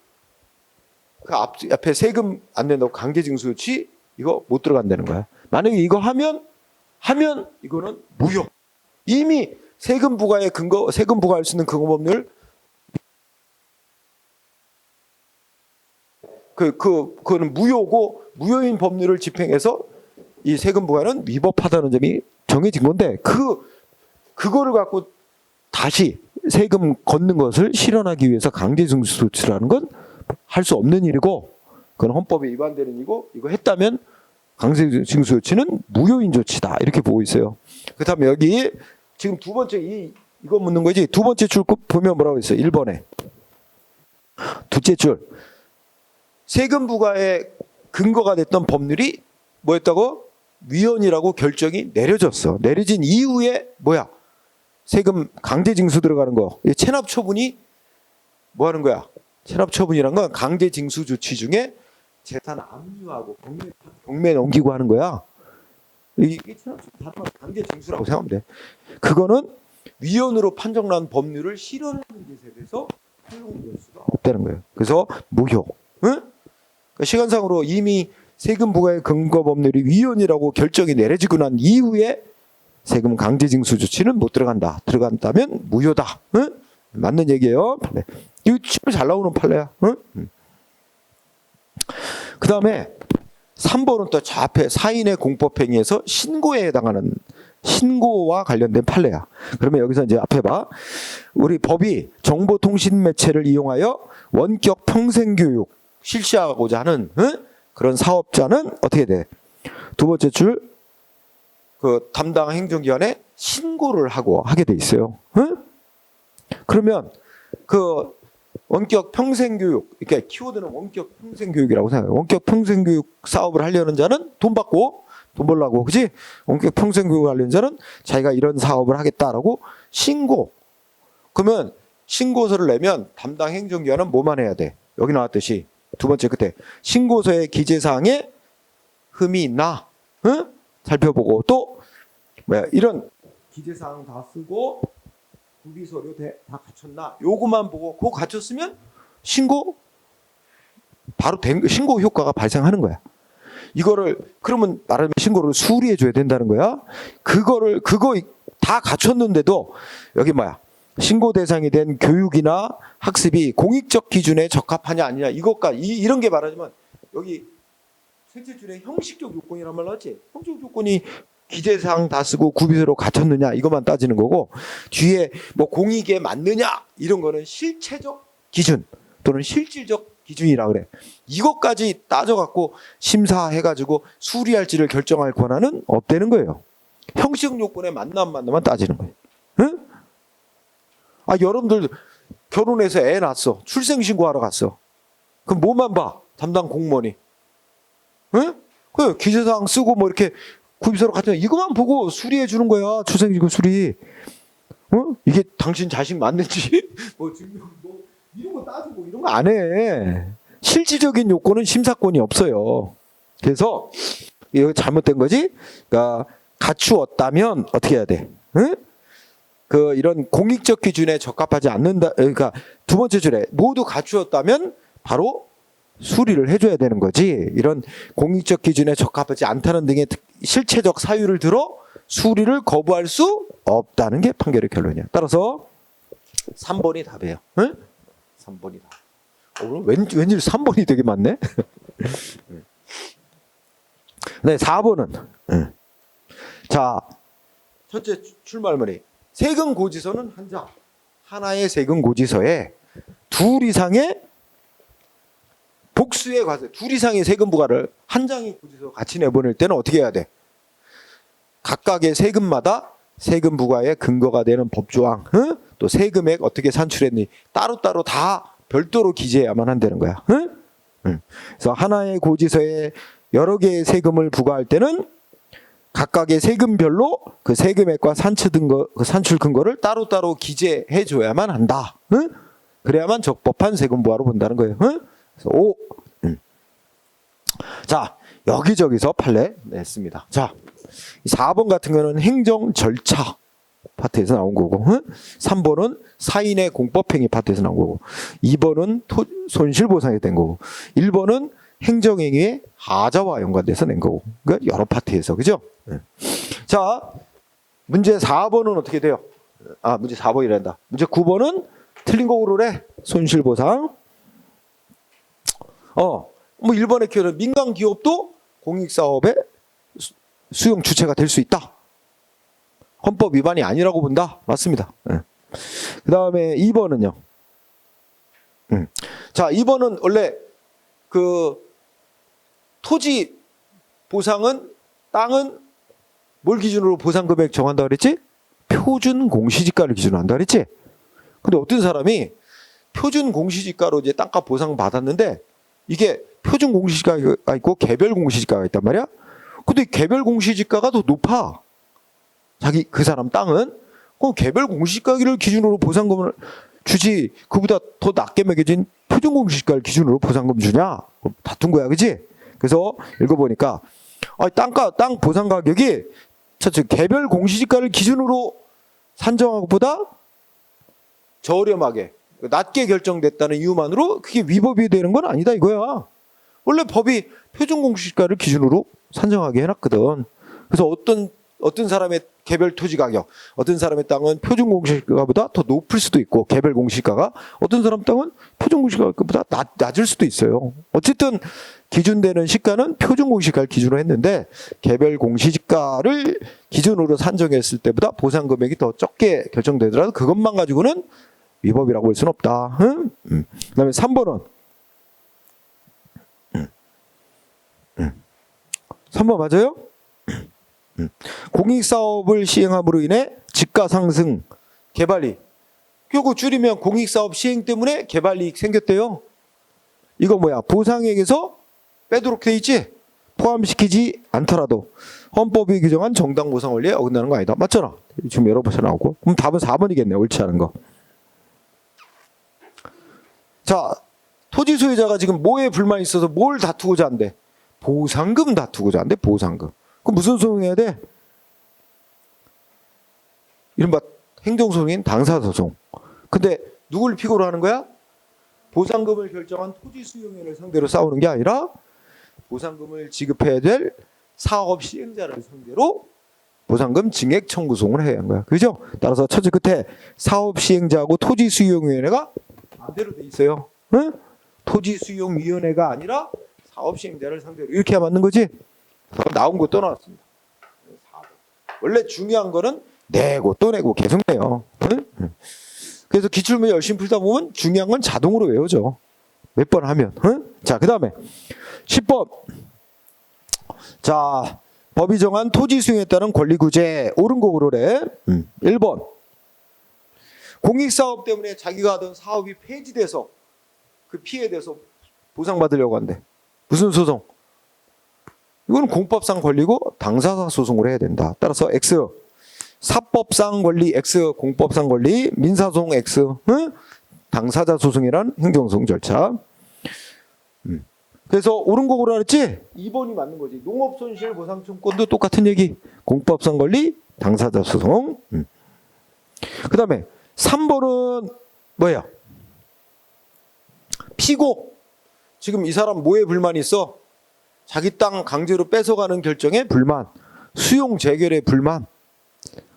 그 앞에 세금 안 낸다고 강제징수 조치 이거 못 들어간다는 거야. 만약에 이거 하면 이거는 무효. 이미 세금 부과할 수 있는 근거 법률 그거는 무효고 무효인 법률을 집행해서 이 세금 부과는 위법하다는 점이 정해진 건데 그거를 갖고 다시 세금 걷는 것을 실현하기 위해서 강제징수 조치를 하는 건 할 수 없는 일이고 그건 헌법에 위반되는 일이고 이거 했다면 강제징수 조치는 무효인 조치다 이렇게 보고 있어요. 그다음에 여기 지금 두 번째 이거 묻는 거지. 두 번째 줄 보면 뭐라고 있어요? 1번에 둘째 줄 세금 부과의 근거가 됐던 법률이 뭐였다고? 위헌이라고 결정이 내려졌어. 내려진 이후에 뭐야? 세금 강제징수 들어가는 거. 체납 처분이 뭐 하는 거야? 체납 처분이란 건 강제징수 조치 중에 재산 압류하고 경매 넘기고 하는 거야. 이게 체납 처분 강제징수라고 생각하면 돼. 그거는 위헌으로 판정난 법률을 실현하는 것에 대해서 활용될 수가 없다는 거예요. 그래서 무효. 응? 시간상으로 이미 세금 부과의 근거 법률이 위헌이라고 결정이 내려지고 난 이후에 세금 강제징수 조치는 못 들어간다. 들어간다면 무효다. 응? 맞는 얘기예요. 네. 이거 잘 나오는 판례야. 응? 그 다음에 3번은 또 저 앞에 사인의 공법행위에서 신고에 해당하는 신고와 관련된 판례야. 그러면 여기서 이제 앞에 봐. 우리 법이 정보통신 매체를 이용하여 원격 평생교육 실시하고자 하는 그런 사업자는 어떻게 돼? 두 번째 줄 그 담당 행정기관에 신고를 하게 돼 있어요. 그러면 그 원격 평생교육, 이렇게 키워드는 원격 평생교육이라고 생각해요. 원격 평생교육 사업을 하려는 자는 돈 받고 돈 벌라고, 그지? 원격 평생교육을 하려는 자는 자기가 이런 사업을 하겠다라고 신고. 그러면 신고서를 내면 담당 행정기관은 뭐만 해야 돼? 여기 나왔듯이 두 번째 끝에 신고서의 기재사항에 흠이 있나? 살펴보고 또 이런 기재사항 다 쓰고 구비서류 다 갖췄나? 요것만 보고 그거 갖췄으면 바로 신고 효과가 발생하는 거야. 이거를 그러면 말하면 신고를 수리해 줘야 된다는 거야. 그거 다 갖췄는데도 여기 신고 대상이 된 교육이나 학습이 공익적 기준에 적합하냐 아니냐 이것까지 이런 게 말하자면 여기 셋째 줄에 형식적 요건이란 말 나왔지. 형식적 요건이 기재사항 다 쓰고 구비서로 갖췄느냐 이것만 따지는 거고 뒤에 뭐 공익에 맞느냐 이런 거는 실체적 기준 또는 실질적 기준이라 그래. 이것까지 따져갖고 심사해가지고 수리할지를 결정할 권한은 없다는 거예요. 형식 요건에 맞나 안 맞나만 따지는 거예요. 응? 여러분들 결혼해서 애 낳았어. 출생신고하러 갔어. 그럼 뭐만 봐? 담당 공무원이. 응? 그 기재사항 쓰고 뭐 이렇게 구비서로 같은 이것만 보고 수리해 주는 거야. 출생신고 수리. 이게 당신 자식 맞는지 뭐 증명 뭐 이런 거 따지고 이런 거 안 해. 실질적인 요건은 심사권이 없어요. 그래서 이거 잘못된 거지. 그러니까 갖추었다면 어떻게 해야 돼? 응? 이런 공익적 기준에 적합하지 않는다. 그러니까 두 번째 줄에 모두 갖추었다면 바로 수리를 해줘야 되는 거지. 이런 공익적 기준에 적합하지 않다는 등의 실체적 사유를 들어 수리를 거부할 수 없다는 게 판결의 결론이야. 따라서 3번이 답이에요. 응? 3번이 답. 오늘 왠지 3번이 되게 많네. 네, 4번은 자 첫째 출발문이 세금 고지서는 한 장. 하나의 세금 고지서에 둘 이상의 복수의 과세, 둘 이상의 세금 부과를 한 장의 고지서 같이 내보낼 때는 어떻게 해야 돼? 각각의 세금마다 세금 부과의 근거가 되는 법조항, 또 세금액 어떻게 산출했니 따로따로 다 별도로 기재해야만 한다는 거야. 그래서 하나의 고지서에 여러 개의 세금을 부과할 때는 각각의 세금별로 그 세금액과 산출 근거를 따로따로 기재해 줘야만 한다. 그래야만 적법한 세금 부과로 본다는 거예요. 그래서 5. 자, 여기저기서 판례 냈습니다. 자, 4번 같은 거는 행정 절차 파트에서 나온 거고, 3번은 사인의 공법행위 파트에서 나온 거고, 2번은 손실보상이 된 거고, 1번은 행정행위의 하자와 연관돼서 낸 거고, 그러니까 여러 파트에서, 그죠? 자, 문제 4번은 어떻게 돼요? 문제 4번이란다. 문제 9번은 틀린 거 고르래. 손실보상. 뭐 1번의 기회는 민간 기업도 공익사업의 수용 주체가 될 수 있다. 헌법 위반이 아니라고 본다. 맞습니다. 그 다음에 2번은요. 자, 2번은 원래 토지 보상은 땅은 뭘 기준으로 보상금액 정한다 그랬지? 표준 공시지가를 기준으로 한다 그랬지? 근데 어떤 사람이 표준 공시지가로 이제 땅값 보상 받았는데 이게 표준 공시지가가 있고 개별 공시지가가 있단 말이야? 근데 개별 공시지가가 더 높아. 그 사람 땅은. 그럼 개별 공시지가를 기준으로 보상금을 주지 그보다 더 낮게 매겨진 표준 공시지가를 기준으로 보상금 주냐? 다툰 거야, 그지? 그래서 읽어보니까 땅 보상 가격이 개별 공시지가를 기준으로 산정한 것보다 저렴하게 낮게 결정됐다는 이유만으로 그게 위법이 되는 건 아니다 이거야. 원래 법이 표준 공시지가를 기준으로 산정하게 해놨거든. 그래서 어떤 사람의 개별 토지 가격, 어떤 사람의 땅은 표준 공시지가보다 더 높을 수도 있고 개별 공시지가가 어떤 사람 땅은 표준 공시지가보다 낮을 수도 있어요. 어쨌든 기준되는 시가는 표준 공시지가를 기준으로 했는데 개별 공시지가를 기준으로 산정했을 때보다 보상 금액이 더 적게 결정되더라도 그것만 가지고는 위법이라고 볼 수는 없다. 그다음에 3번은 3번 맞아요? 공익사업을 시행함으로 인해 지가 상승, 개발이익. 결국 줄이면 공익사업 시행 때문에 개발이익 생겼대요. 이거 뭐야? 보상액에서 빼도록 돼 있지? 포함시키지 않더라도 헌법이 규정한 정당 보상 원리에 어긋나는 거 아니다. 맞잖아. 지금 여러 번 나오고. 그럼 답은 4번이겠네. 옳지 않은 거. 자, 토지 소유자가 지금 뭐에 불만이 있어서 뭘 다투고자 한대? 보상금 다투고자 한대. 보상금. 그럼 무슨 소송해야 돼? 이른바 행정소송인 당사소송. 근데 누굴 피고로 하는 거야? 보상금을 결정한 토지 수용인을 상대로 싸우는 게 아니라 보상금을 지급해야 될 사업 시행자를 상대로 보상금 증액 청구 소송을 해야 하는 거야. 그죠? 따라서 첫째 끝에 사업 시행자하고 토지 수용위원회가 반대로 돼 있어요. 응? 토지 수용위원회가 아니라 사업 시행자를 상대로 이렇게 해야 맞는 거지? 나온 거 또 나왔습니다. 원래 중요한 거는 내고 또 내고 계속 내요. 응? 그래서 기출문제 열심히 풀다 보면 중요한 건 자동으로 외워져. 몇 번 하면. 응? 자, 그 다음에 10번. 자, 법이 정한 토지 수용에 따른 권리구제. 옳은 거 고르래. 1번. 공익사업 때문에 자기가 하던 사업이 폐지돼서 그 피해에 대해서 보상받으려고 한대. 무슨 소송? 이거는 공법상 권리고 당사자 소송을 해야 된다. 따라서 X. 사법상 권리 X, 공법상 권리, 민사소송 X, 응? 당사자 소송이란 행정소송 절차. 그래서 옳은 거 고르라 그랬지? 2번이 맞는 거지. 농업손실보상청구권도 똑같은 얘기. 공법상 권리, 당사자 소송. 그 다음에 3번은 뭐야? 피고. 지금 이 사람 뭐에 불만이 있어? 자기 땅 강제로 뺏어가는 결정에 불만. 수용 재결에 불만.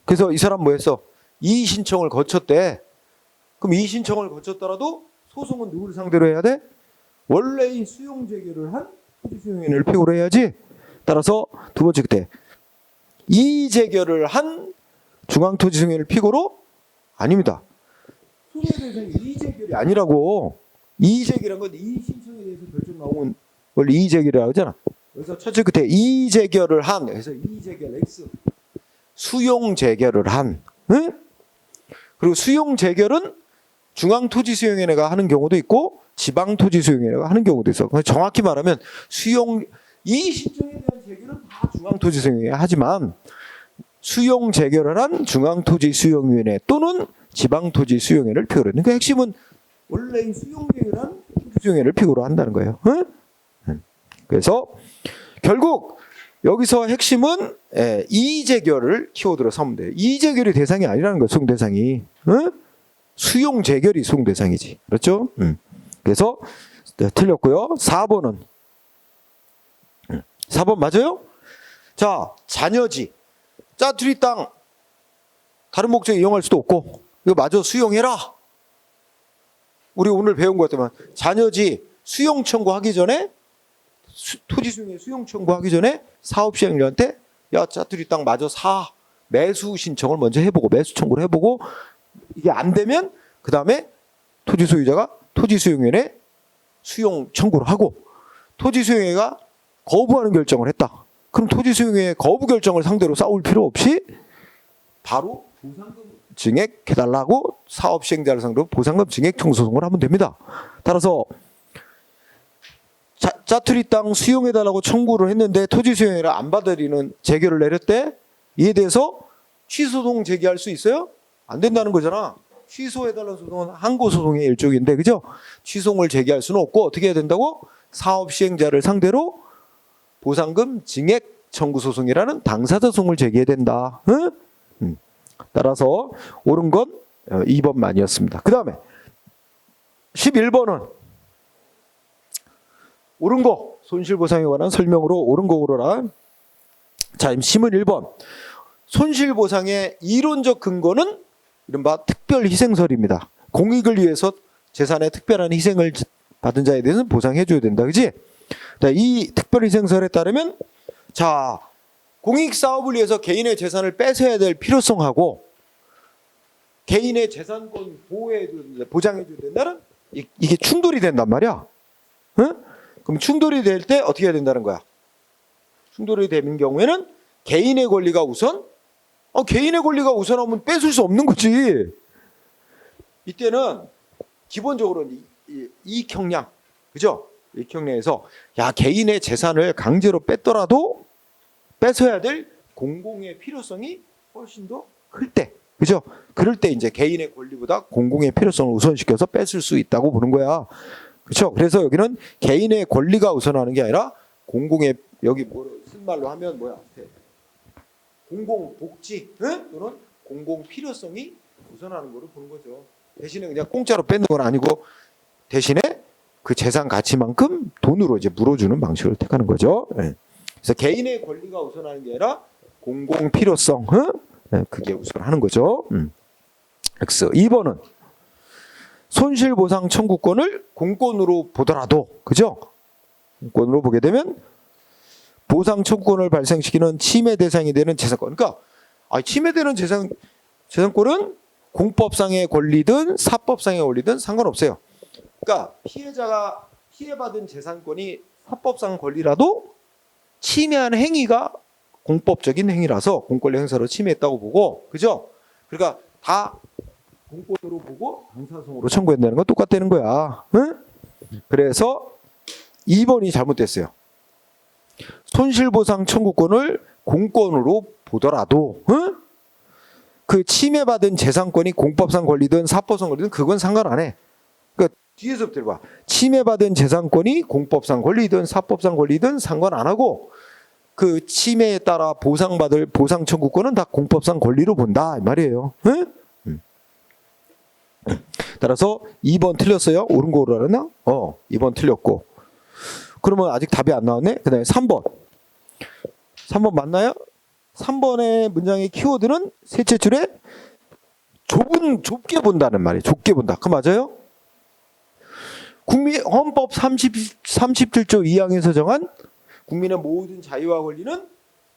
그래서 이 사람 뭐 했어? 이의 신청을 거쳤대. 그럼 이의 신청을 거쳤더라도 소송은 누구를 상대로 해야 돼? 원래의 수용 재결을 한 토지수용인을 피고로 해야지. 따라서 두 번째 그때 이의 재결을 한 중앙토지수용인을 피고로 아닙니다. 소송에 대해서 이의 재결이 아니라고. 이의 재결한 건 이의 신청에 대해서 결정 나오면 원래 이의 재결이라고 하잖아. 그래서 첫째 끝에 이의 재결을 한. 그래서 이의 재결 X. 수용 재결을 한. 응? 그리고 수용 재결은 중앙토지수용위원회가 하는 경우도 있고 지방토지수용위원회가 하는 경우도 있어. 정확히 말하면 수용 이의 신청에 대한 재결은 다 중앙토지수용위원회가 하지만 수용 재결을 한 중앙토지수용위원회 또는 지방토지수용위원회를 피고로 하는. 그러니까 핵심은 원래 이 수용 재결한 토지수용위원회를 피고로 한다는 거예요. 응? 그래서 결국 여기서 핵심은 이의 재결을 키워드로 삼으면 돼요. 이의 재결이 대상이 아니라는 거예요. 수용 대상이. 응? 수용 재결이 수용 대상이지. 그렇죠? 그래서 틀렸고요. 4번은 4번 맞아요? 자, 자녀지. 짜투리 땅 다른 목적에 이용할 수도 없고 이거 마저 수용해라. 우리 오늘 배운 것 같으면 자녀지 수용 청구하기 전에 토지 수용에 수용 청구하기 전에 사업 시행자한테 야 짜투리 땅 마저 사. 매수 신청을 먼저 해보고 매수 청구를 해보고 이게 안 되면 그 다음에 토지 소유자가 토지 수용위원회 수용 청구를 하고 토지 수용회가 거부하는 결정을 했다. 그럼 토지 수용회 거부 결정을 상대로 싸울 필요 없이 바로 보상금 증액해달라고 사업 시행자를 상대로 보상금 증액 청구 소송을 하면 됩니다. 따라서 짜투리 땅 수용해달라고 청구를 했는데 토지 수용회가 안 받아들이는 재결을 내렸대. 이에 대해서 취소소송 제기할 수 있어요? 안 된다는 거잖아. 취소해달라는 소송은 항고소송의 일종인데, 그죠? 취소를 제기할 수는 없고, 어떻게 해야 된다고? 사업 시행자를 상대로 보상금 증액 청구소송이라는 당사자소송을 제기해야 된다. 응? 따라서 옳은 건 2번만이었습니다. 그 다음에 11번은 옳은 거, 손실보상에 관한 설명으로 옳은 거 고르라. 자, 심은 1번. 손실보상의 이론적 근거는 이른바 특별희생설입니다. 공익을 위해서 재산의 특별한 희생을 받은 자에 대해서는 보상해줘야 된다. 그지? 이 특별희생설에 따르면 자, 공익사업을 위해서 개인의 재산을 뺏어야 될 필요성하고 개인의 재산권 보장해줘야 된다는 이게 충돌이 된단 말이야. 응? 그럼 충돌이 될 때 어떻게 해야 된다는 거야? 충돌이 되는 경우에는 개인의 권리가 우선 개인의 권리가 우선하면 뺏을 수 없는 거지. 이때는 기본적으로 이익형량, 그죠? 이익형량에서 야 개인의 재산을 강제로 뺐더라도 뺏어야 될 공공의 필요성이 훨씬 더 클 때, 그죠? 그럴 때 이제 개인의 권리보다 공공의 필요성을 우선시켜서 뺏을 수 있다고 보는 거야. 그렇죠? 그래서 여기는 개인의 권리가 우선하는 게 아니라 공공의 여기 쓴 말로 하면 뭐야? 공공 복지, 응? 또는 공공 필요성이 우선하는 거로 보는 거죠. 대신에 그냥 공짜로 뺏는 건 아니고 대신에 그 재산 가치만큼 돈으로 이제 물어주는 방식을 택하는 거죠. 네. 그래서 개인의 권리가 우선하는 게 아니라 공공 필요성. 네, 그게 우선 하는 거죠. X. 2번은 손실보상 청구권을 공권으로 보더라도, 그죠? 공권으로 보게 되면 보상 청구권을 발생시키는 침해 대상이 되는 재산권. 그러니까 침해되는 재산권은 공법상의 권리든 사법상의 권리든 상관없어요. 그러니까 피해자가 피해받은 재산권이 사법상 권리라도 침해한 행위가 공법적인 행위라서 공권리 행사로 침해했다고 보고, 그죠? 그러니까 다 공권으로 보고 방사성으로 청구한다는 건 똑같다는 거야. 응? 그래서 2번이 잘못됐어요. 손실보상 청구권을 공권으로 보더라도 그 침해받은 재산권이 공법상 권리든 사법상 권리든 그건 상관 안 해. 그러니까 뒤에서부터 들어봐. 침해받은 재산권이 공법상 권리든 사법상 권리든 상관 안 하고 그 침해에 따라 보상받을 보상 청구권은 다 공법상 권리로 본다 이 말이에요. 응? 따라서 2번 틀렸어요. 옳은 거 오르나? 2번 틀렸고. 그러면 아직 답이 안 나왔네. 그다음에 3번. 3번 맞나요? 3번의 문장의 키워드는 셋째 줄에 좁게 본다는 말이에요. 좁게 본다. 그 맞아요? 헌법 37조 2항에서 정한 국민의 모든 자유와 권리는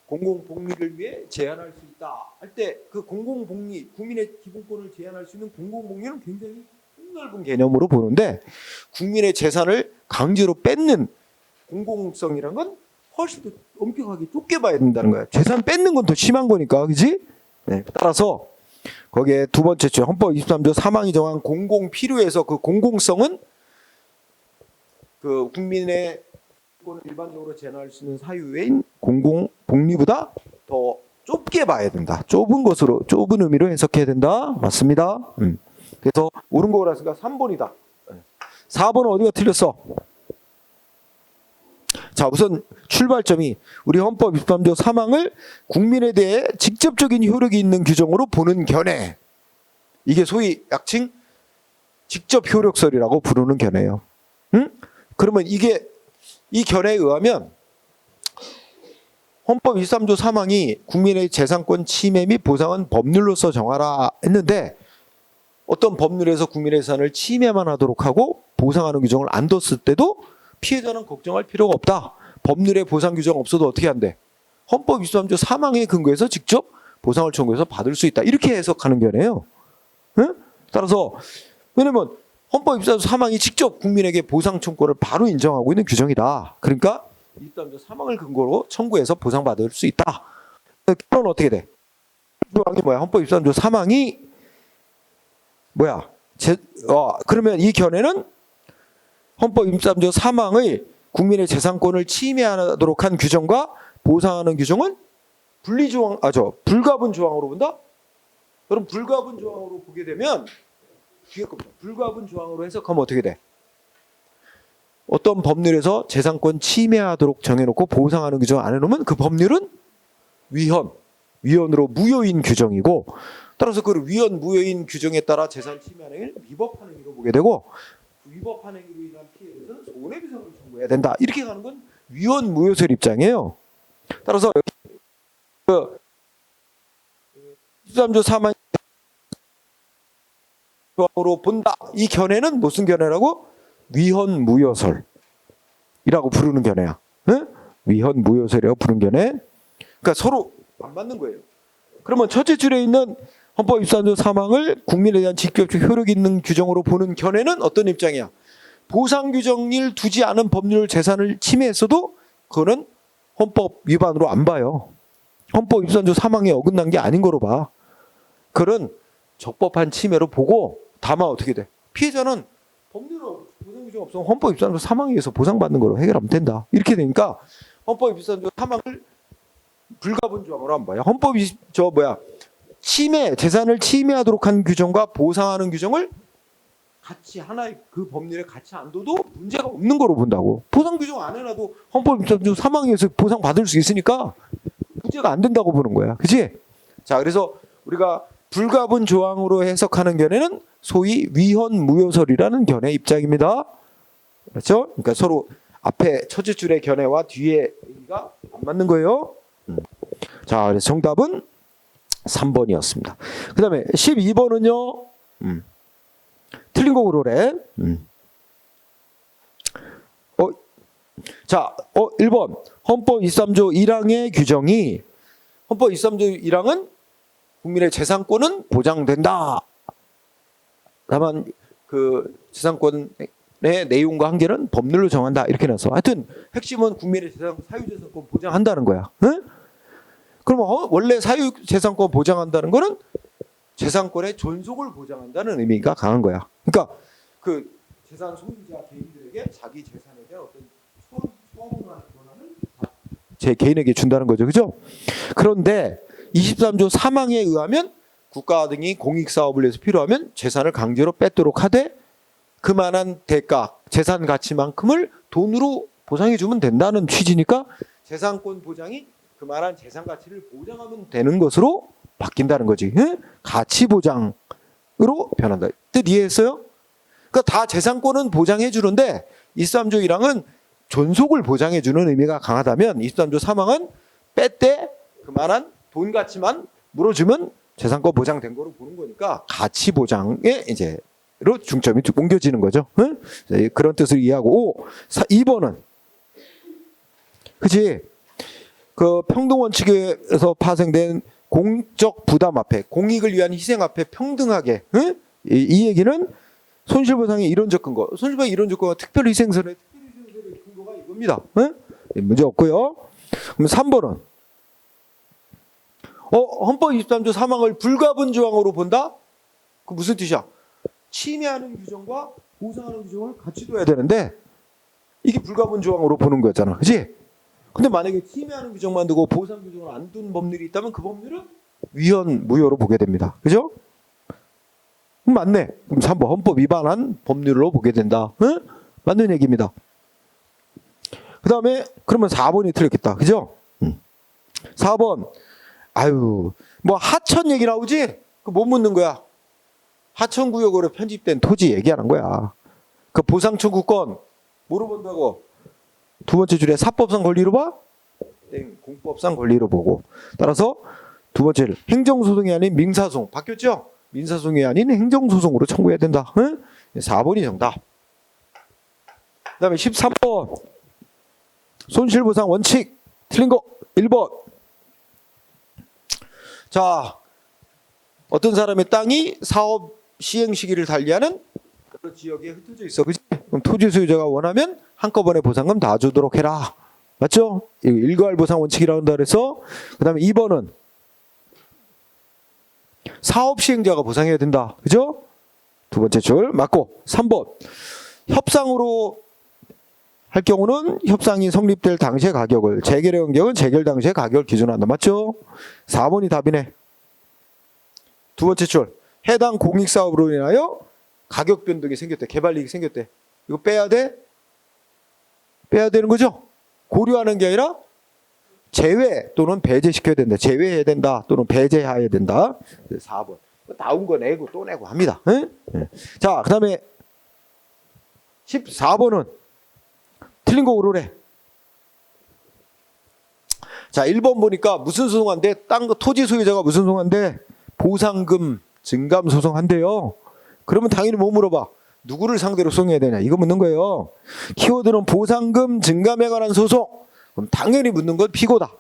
공공복리를 위해 제한할 수 있다 할 때 그 공공복리, 국민의 기본권을 제한할 수 있는 공공복리는 굉장히 넓은 개념으로 보는데 국민의 재산을 강제로 뺏는 공공성이란 건 훨씬 더 엄격하게 좁게 봐야 된다는 거야. 재산 뺏는 건 더 심한 거니까, 그지? 네, 따라서 거기에 두 번째 줄 헌법 23조 3항이 정한 공공 필요에서 그 공공성은 그 국민의 권을 일반적으로 제한할 수 있는 사유인 공공 복리보다 더 좁게 봐야 된다. 좁은 의미로 해석해야 된다. 맞습니다. 그래서 옳은 거라서가 3번이다. 4번은 어디가 틀렸어? 자, 우선 출발점이 우리 헌법 23조 3항을 국민에 대해 직접적인 효력이 있는 규정으로 보는 견해. 이게 소위 약칭 직접 효력설이라고 부르는 견해예요. 그러면 이 견해에 의하면 헌법 23조 3항이 국민의 재산권 침해 및 보상은 법률로서 정하라 했는데 어떤 법률에서 국민의 재산을 침해만 하도록 하고 보상하는 규정을 안 뒀을 때도 피해자는 걱정할 필요가 없다. 법률에 보상 규정 없어도 어떻게 한대? 헌법 23조 3항에 근거해서 직접 보상을 청구해서 받을 수 있다. 이렇게 해석하는 견해예요. 따라서 왜냐면 헌법 23조 3항이 직접 국민에게 보상 청구를 바로 인정하고 있는 규정이다. 그러니까 23조 3항을 근거로 청구해서 보상받을 수 있다. 결론은 어떻게 돼? 조항이 뭐야? 헌법 23조 3항이 뭐야? 그러면 이 견해는 헌법 23조 3항의 국민의 재산권을 침해하도록 한 규정과 보상하는 규정은 불가분 조항으로 본다? 그럼 불가분 조항으로 보게 되면 뒤에 겁니다. 불가분 조항으로 해석하면 어떻게 돼? 어떤 법률에서 재산권 침해하도록 정해놓고 보상하는 규정 안 해놓으면 그 법률은 위헌으로 무효인 규정이고 따라서 그 위헌 무효인 규정에 따라 재산 침해하는 행위를 위법한 행위로 보게 되고 위법한 행위로 인한 피해에 대해서는 손해배상을 청구해야 된다. 이렇게 가는 건 위헌 무효설 입장이에요. 따라서 여기 그 23조 3항 조항으로 본다. 이 견해는 무슨 견해라고? 위헌 무효설이라고 부르는 견해야. 응? 위헌 무효설이라고 부르는 견해. 그러니까 서로 안 맞는 거예요. 그러면 첫째 줄에 있는 헌법 23조 3항을 국민에 대한 직접적 효력 있는 규정으로 보는 견해는 어떤 입장이야? 보상 규정을 두지 않은 법률 재산을 침해했어도 그거는 헌법 위반으로 안 봐요. 헌법 23조 3항에 어긋난 게 아닌 거로 봐. 그런 적법한 침해로 보고 다만 어떻게 돼? 피해자는 법률로 보상 규정 없으면 헌법 23조 3항에 의해서 보상받는 거로 해결하면 된다. 이렇게 되니까 헌법 23조 3항을 불가분 조항으로 안 봐요. 헌법 재산을 침해하도록 한 규정과 보상하는 규정을 같이 하나의 그 법률에 같이 안 둬도 문제가 없는 거로 본다고. 보상 규정 안 해놔도 헌법 23조 3항에서 보상 받을 수 있으니까 문제가 안 된다고 보는 거야. 그치? 자, 그래서 우리가 불가분 조항으로 해석하는 견해는 소위 위헌 무효설이라는 견해 입장입니다. 그렇죠? 그러니까 서로 앞에 첫째 줄의 견해와 뒤에 얘기가 안 맞는 거예요. 자, 그래서 정답은 3번이었습니다. 그 다음에 12번은요. 틀린 거 고르래. 자, 1번. 헌법 23조 1항의 규정이 헌법 23조 1항은 국민의 재산권은 보장된다. 다만 그 재산권의 내용과 한계는 법률로 정한다. 이렇게 나서 하여튼 핵심은 국민의 사유재산권 보장한다는 거야. 응? 그러면 원래 사유재산권 보장한다는 거는 재산권의 존속을 보장한다는 의미가 강한 거야. 그러니까 그 재산 소유자 개인들에게 자기 재산에 대한 어떤 소원하는 권한을 제 개인에게 준다는 거죠. 그죠? 그런데 23조 3항에 의하면 국가 등이 공익사업을 위해서 필요하면 재산을 강제로 뺏도록 하되 그만한 대가, 재산 가치만큼을 돈으로 보상해 주면 된다는 취지니까 재산권 보장이 그만한 재산 가치를 보장하면 되는 것으로 바뀐다는 거지. 응? 가치 보장으로 변한다. 뜻 이해했어요? 그러니까 다 재산권은 보장해 주는데 23조 1항은 존속을 보장해 주는 의미가 강하다면 23조 3항은 뺄 때 그만한 돈 가치만 물어주면 재산권 보장된 거로 보는 거니까 가치 보장에 이제로 중점이 옮겨지는 거죠. 응? 그런 뜻을 이해하고 2번은 그치? 그 평등 원칙에서 파생된 공적 부담 앞에 공익을 위한 희생 앞에 평등하게 응? 이 얘기는 손실보상의 이론적 근거, 손실보상의 이론적 근거가 특별희생설의 근거가 이겁니다. 응? 문제 없고요. 그럼 3번은 헌법 23조 3항을 불가분 조항으로 본다? 그 무슨 뜻이야? 침해하는 규정과 보상하는 규정을 같이 둬야 되는데 이게 불가분 조항으로 보는 거잖아. 그치? 근데 만약에 침해하는 규정만 두고 보상 규정을 안 둔 법률이 있다면 그 법률은 위헌 무효로 보게 됩니다. 그죠? 맞네. 그럼 3번 헌법 위반한 법률로 보게 된다. 응? 맞는 얘기입니다. 그 다음에 그러면 4번이 틀렸겠다. 그죠? 4번 아유 뭐 하천 얘기 나오지? 그 못 묻는 거야. 하천구역으로 편집된 토지 얘기하는 거야. 그 보상 청구권 뭐로 본다고? 두 번째 줄에 사법상 권리로 봐? 땡, 공법상 권리로 보고. 따라서 두 번째를 행정소송이 아닌 민사소송. 바뀌었죠? 민사소송이 아닌 행정소송으로 청구해야 된다. 응? 4번이 정답. 그 다음에 13번 손실보상 원칙 틀린 거 1번. 자, 어떤 사람의 땅이 사업 시행 시기를 달리하는 그런 지역에 흩어져 있어. 그치? 그럼 토지 소유자가 원하면 한꺼번에 보상금 다 주도록 해라. 맞죠? 일괄 보상 원칙이라고 한다 그래서 그 다음에 2번은 사업 시행자가 보상해야 된다. 그죠? 두 번째 줄 맞고 3번 협상으로 할 경우는 협상이 성립될 당시의 가격을 재결의 경우는 재결 당시의 가격을 기준한다. 맞죠? 4번이 답이네. 두 번째 줄 해당 공익사업으로 인하여 가격 변동이 생겼대. 개발이익이 생겼대. 이거 빼야 돼? 빼야 되는 거죠? 고려하는 게 아니라 제외 또는 배제시켜야 된다. 제외해야 된다. 또는 배제해야 된다. 4번. 나온 거 내고 또 내고 합니다. 네? 자, 그 다음에 14번은 틀린 거 고르래. 자, 1번 보니까 무슨 소송한대? 땅 토지 소유자가 무슨 소송한대? 보상금 증감 소송한대요. 그러면 당연히 뭐 물어봐? 누구를 상대로 소송해야 되냐? 이거 묻는 거예요. 키워드는 보상금 증감에 관한 소송. 그럼 당연히 묻는 건 피고다.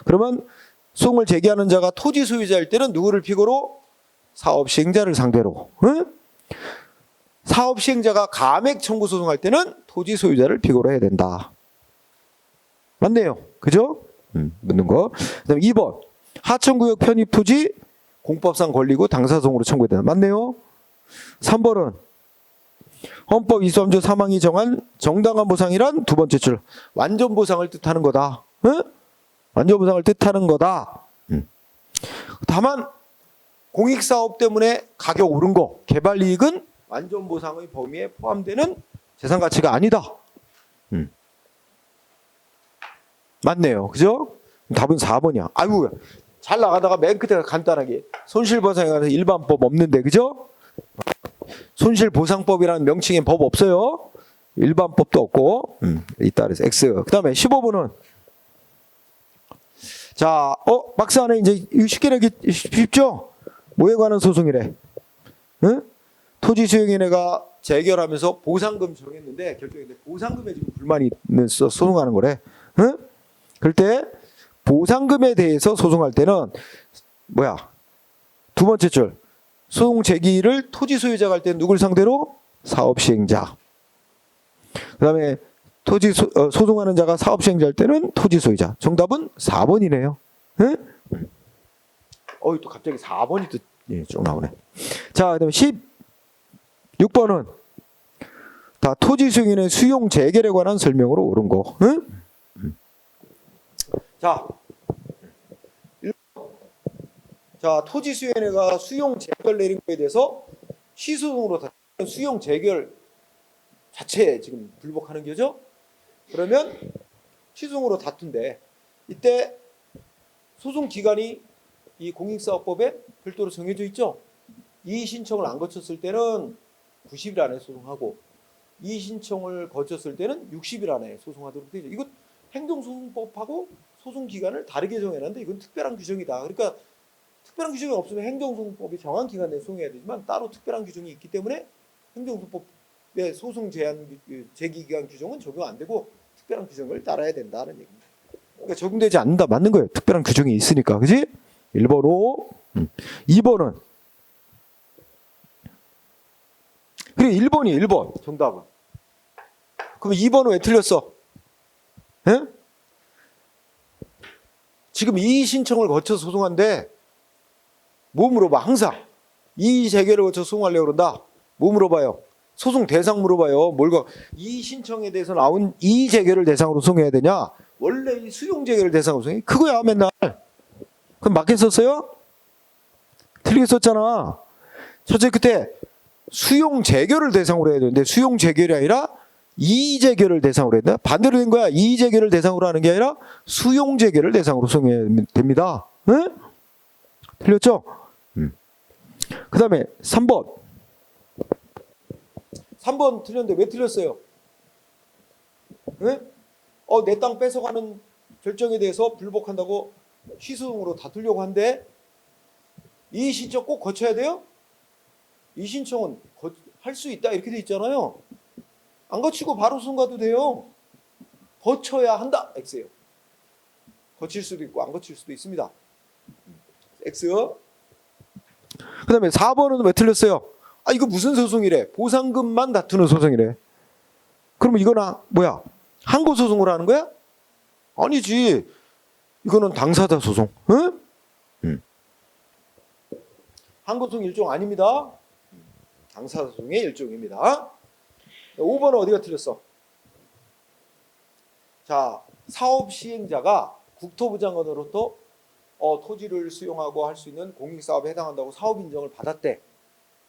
그러면 소송을 제기하는 자가 토지 소유자일 때는 누구를 피고로? 사업 시행자를 상대로. 응? 사업 시행자가 감액 청구 소송할 때는 토지 소유자를 피고로 해야 된다. 맞네요. 그죠? 묻는 거. 그다음에 2번. 하천구역 편입 토지 공법상 권리고 당사소송으로 청구해야 된다. 맞네요. 3번은 헌법 23조 3항이 정한 정당한 보상이란 두 번째 줄 완전 보상을 뜻하는 거다. 응? 완전 보상을 뜻하는 거다. 다만 공익사업 때문에 가격 오른 거 개발이익은 완전 보상의 범위에 포함되는 재산 가치가 아니다. 맞네요. 그죠? 답은 4번이야. 아이고 잘 나가다가 맨 끝에 간단하게 손실보상에 관해서 일반법 없는데 그죠? 손실보상법이라는 명칭의 법 없어요. 일반법도 없고 있다 그래서 X. 그 다음에 15번은 자, 박스 안에 이제 이거 쉽게 내기 쉽죠? 뭐에 관한 소송이래? 응? 토지 수용인회가 재결하면서 보상금 정했는데 결정했는데 보상금에 지금 불만이 있어서 소송하는 거래. 응? 그럴 때 보상금에 대해서 소송할 때는 뭐야? 두 번째 줄 소송 제기를 토지 소유자가 할 때는 누굴 상대로? 사업시행자. 그다음에 소송하는 자가 사업시행자 할 때는 토지 소유자. 정답은 4번이네요. 응? 또 갑자기 4번이 또 쭉 나오네. 자, 그다음에 16번은 다 토지 수용인의 수용 재결에 관한 설명으로 옳은 거. 응? 자, 토지 수용인회가 수용 재결 내린 거에 대해서 시소송으로 수용 재결 자체에 지금 불복하는 거죠. 그러면 시소송으로 다툰데 이때 소송 기간이 이 공익사업법에 별도로 정해져 있죠. 이의 신청을 안 거쳤을 때는 90일 안에 소송하고 이의 신청을 거쳤을 때는 60일 안에 소송하도록 되죠. 이거 행정소송법하고 소송 기간을 다르게 정해놨는데 이건 특별한 규정이다. 그러니까 특별한 규정이 없으면 행정소송법이 정한 기간 내에 소송해야 되지만 따로 특별한 규정이 있기 때문에 행정소송법의 소송 제기 기간 규정은 적용 안 되고 특별한 규정을 따라야 된다는 얘기입니다. 그러니까 적용되지 않는다. 맞는 거예요. 특별한 규정이 있으니까. 그지? 1번 O. 2번은 그래 1번이 1번 정답은. 그럼 2번은 왜 틀렸어? 에? 지금 이의 신청을 거쳐서 소송한데 뭐 물어봐? 항상 이의 재결을 거쳐서 소송하려고 그런다. 뭐 물어봐요? 소송 대상 물어봐요. 이의 신청에 대해서 나온 이의 재결을 대상으로 소송해야 되냐? 원래 이 수용 재결을 대상으로 소송해? 그거야 맨날. 그럼 맞게 썼어요? 틀리게 썼잖아. 첫째 그때 수용 재결을 대상으로 해야 되는데 수용 재결이 아니라 이의 재결을 대상으로 했나? 반대로 된 거야. 이의 재결을 대상으로 하는 게 아니라 수용 재결을 대상으로 소송해야 됩니다. 응? 틀렸죠? 그 다음에 3번. 3번 틀렸는데 왜 틀렸어요? 응? 내 땅 뺏어가는 결정에 대해서 불복한다고 시소송으로 다투려고 한데 이의 신청 꼭 거쳐야 돼요? 이 신청은 할 수 있다 이렇게 돼 있잖아요. 안 거치고 바로 소송 가도 돼요. 거쳐야 한다. X예요. 거칠 수도 있고 안 거칠 수도 있습니다. X. 그 다음에 4번은 왜 틀렸어요? 이거 무슨 소송이래? 보상금만 다투는 소송이래. 그러면 이거나 뭐야? 항고소송으로 하는 거야? 아니지. 이거는 당사자 소송. 응? 항고소송 일종 아닙니다. 당사자 소송의 일종입니다. 5번은 어디가 틀렸어? 자, 사업 시행자가 국토부 장관으로부터 토지를 수용하고 할 수 있는 공익사업에 해당한다고 사업 인정을 받았대.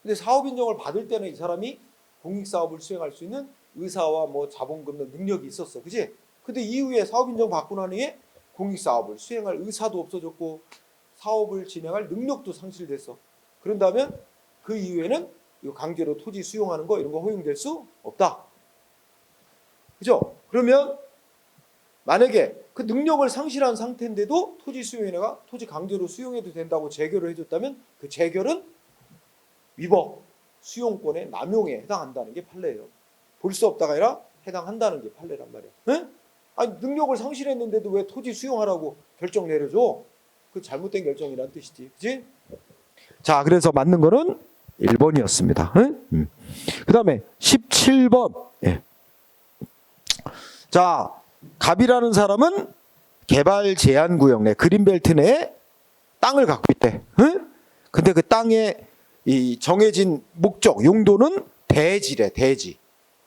근데 사업 인정을 받을 때는 이 사람이 공익사업을 수행할 수 있는 의사와 뭐 자본금 능력이 있었어. 그지? 근데 이후에 사업 인정 받고 난 후에 공익사업을 수행할 의사도 없어졌고 사업을 진행할 능력도 상실됐어. 그런다면 그 이후에는 강제로 토지 수용하는 거 이런 거 허용될 수 없다. 그죠? 그러면 만약에 그 능력을 상실한 상태인데도 토지 수용인회가 토지 강제로 수용해도 된다고 재결을 해줬다면 그 재결은 위법, 수용권의 남용에 해당한다는 게 판례예요. 볼 수 없다가 아니라 해당한다는 게 판례란 말이야. 네? 능력을 상실했는데도 왜 토지 수용하라고 결정 내려줘? 그 잘못된 결정이란 뜻이지. 그치? 자, 그래서 맞는 거는 1번이었습니다. 응? 그 다음에 17번. 예. 자, 갑이라는 사람은 개발 제한 구역 내 그린벨트 내에 땅을 갖고 있대. 응? 근데 그 땅의 이 정해진 목적, 용도는 대지래, 대지.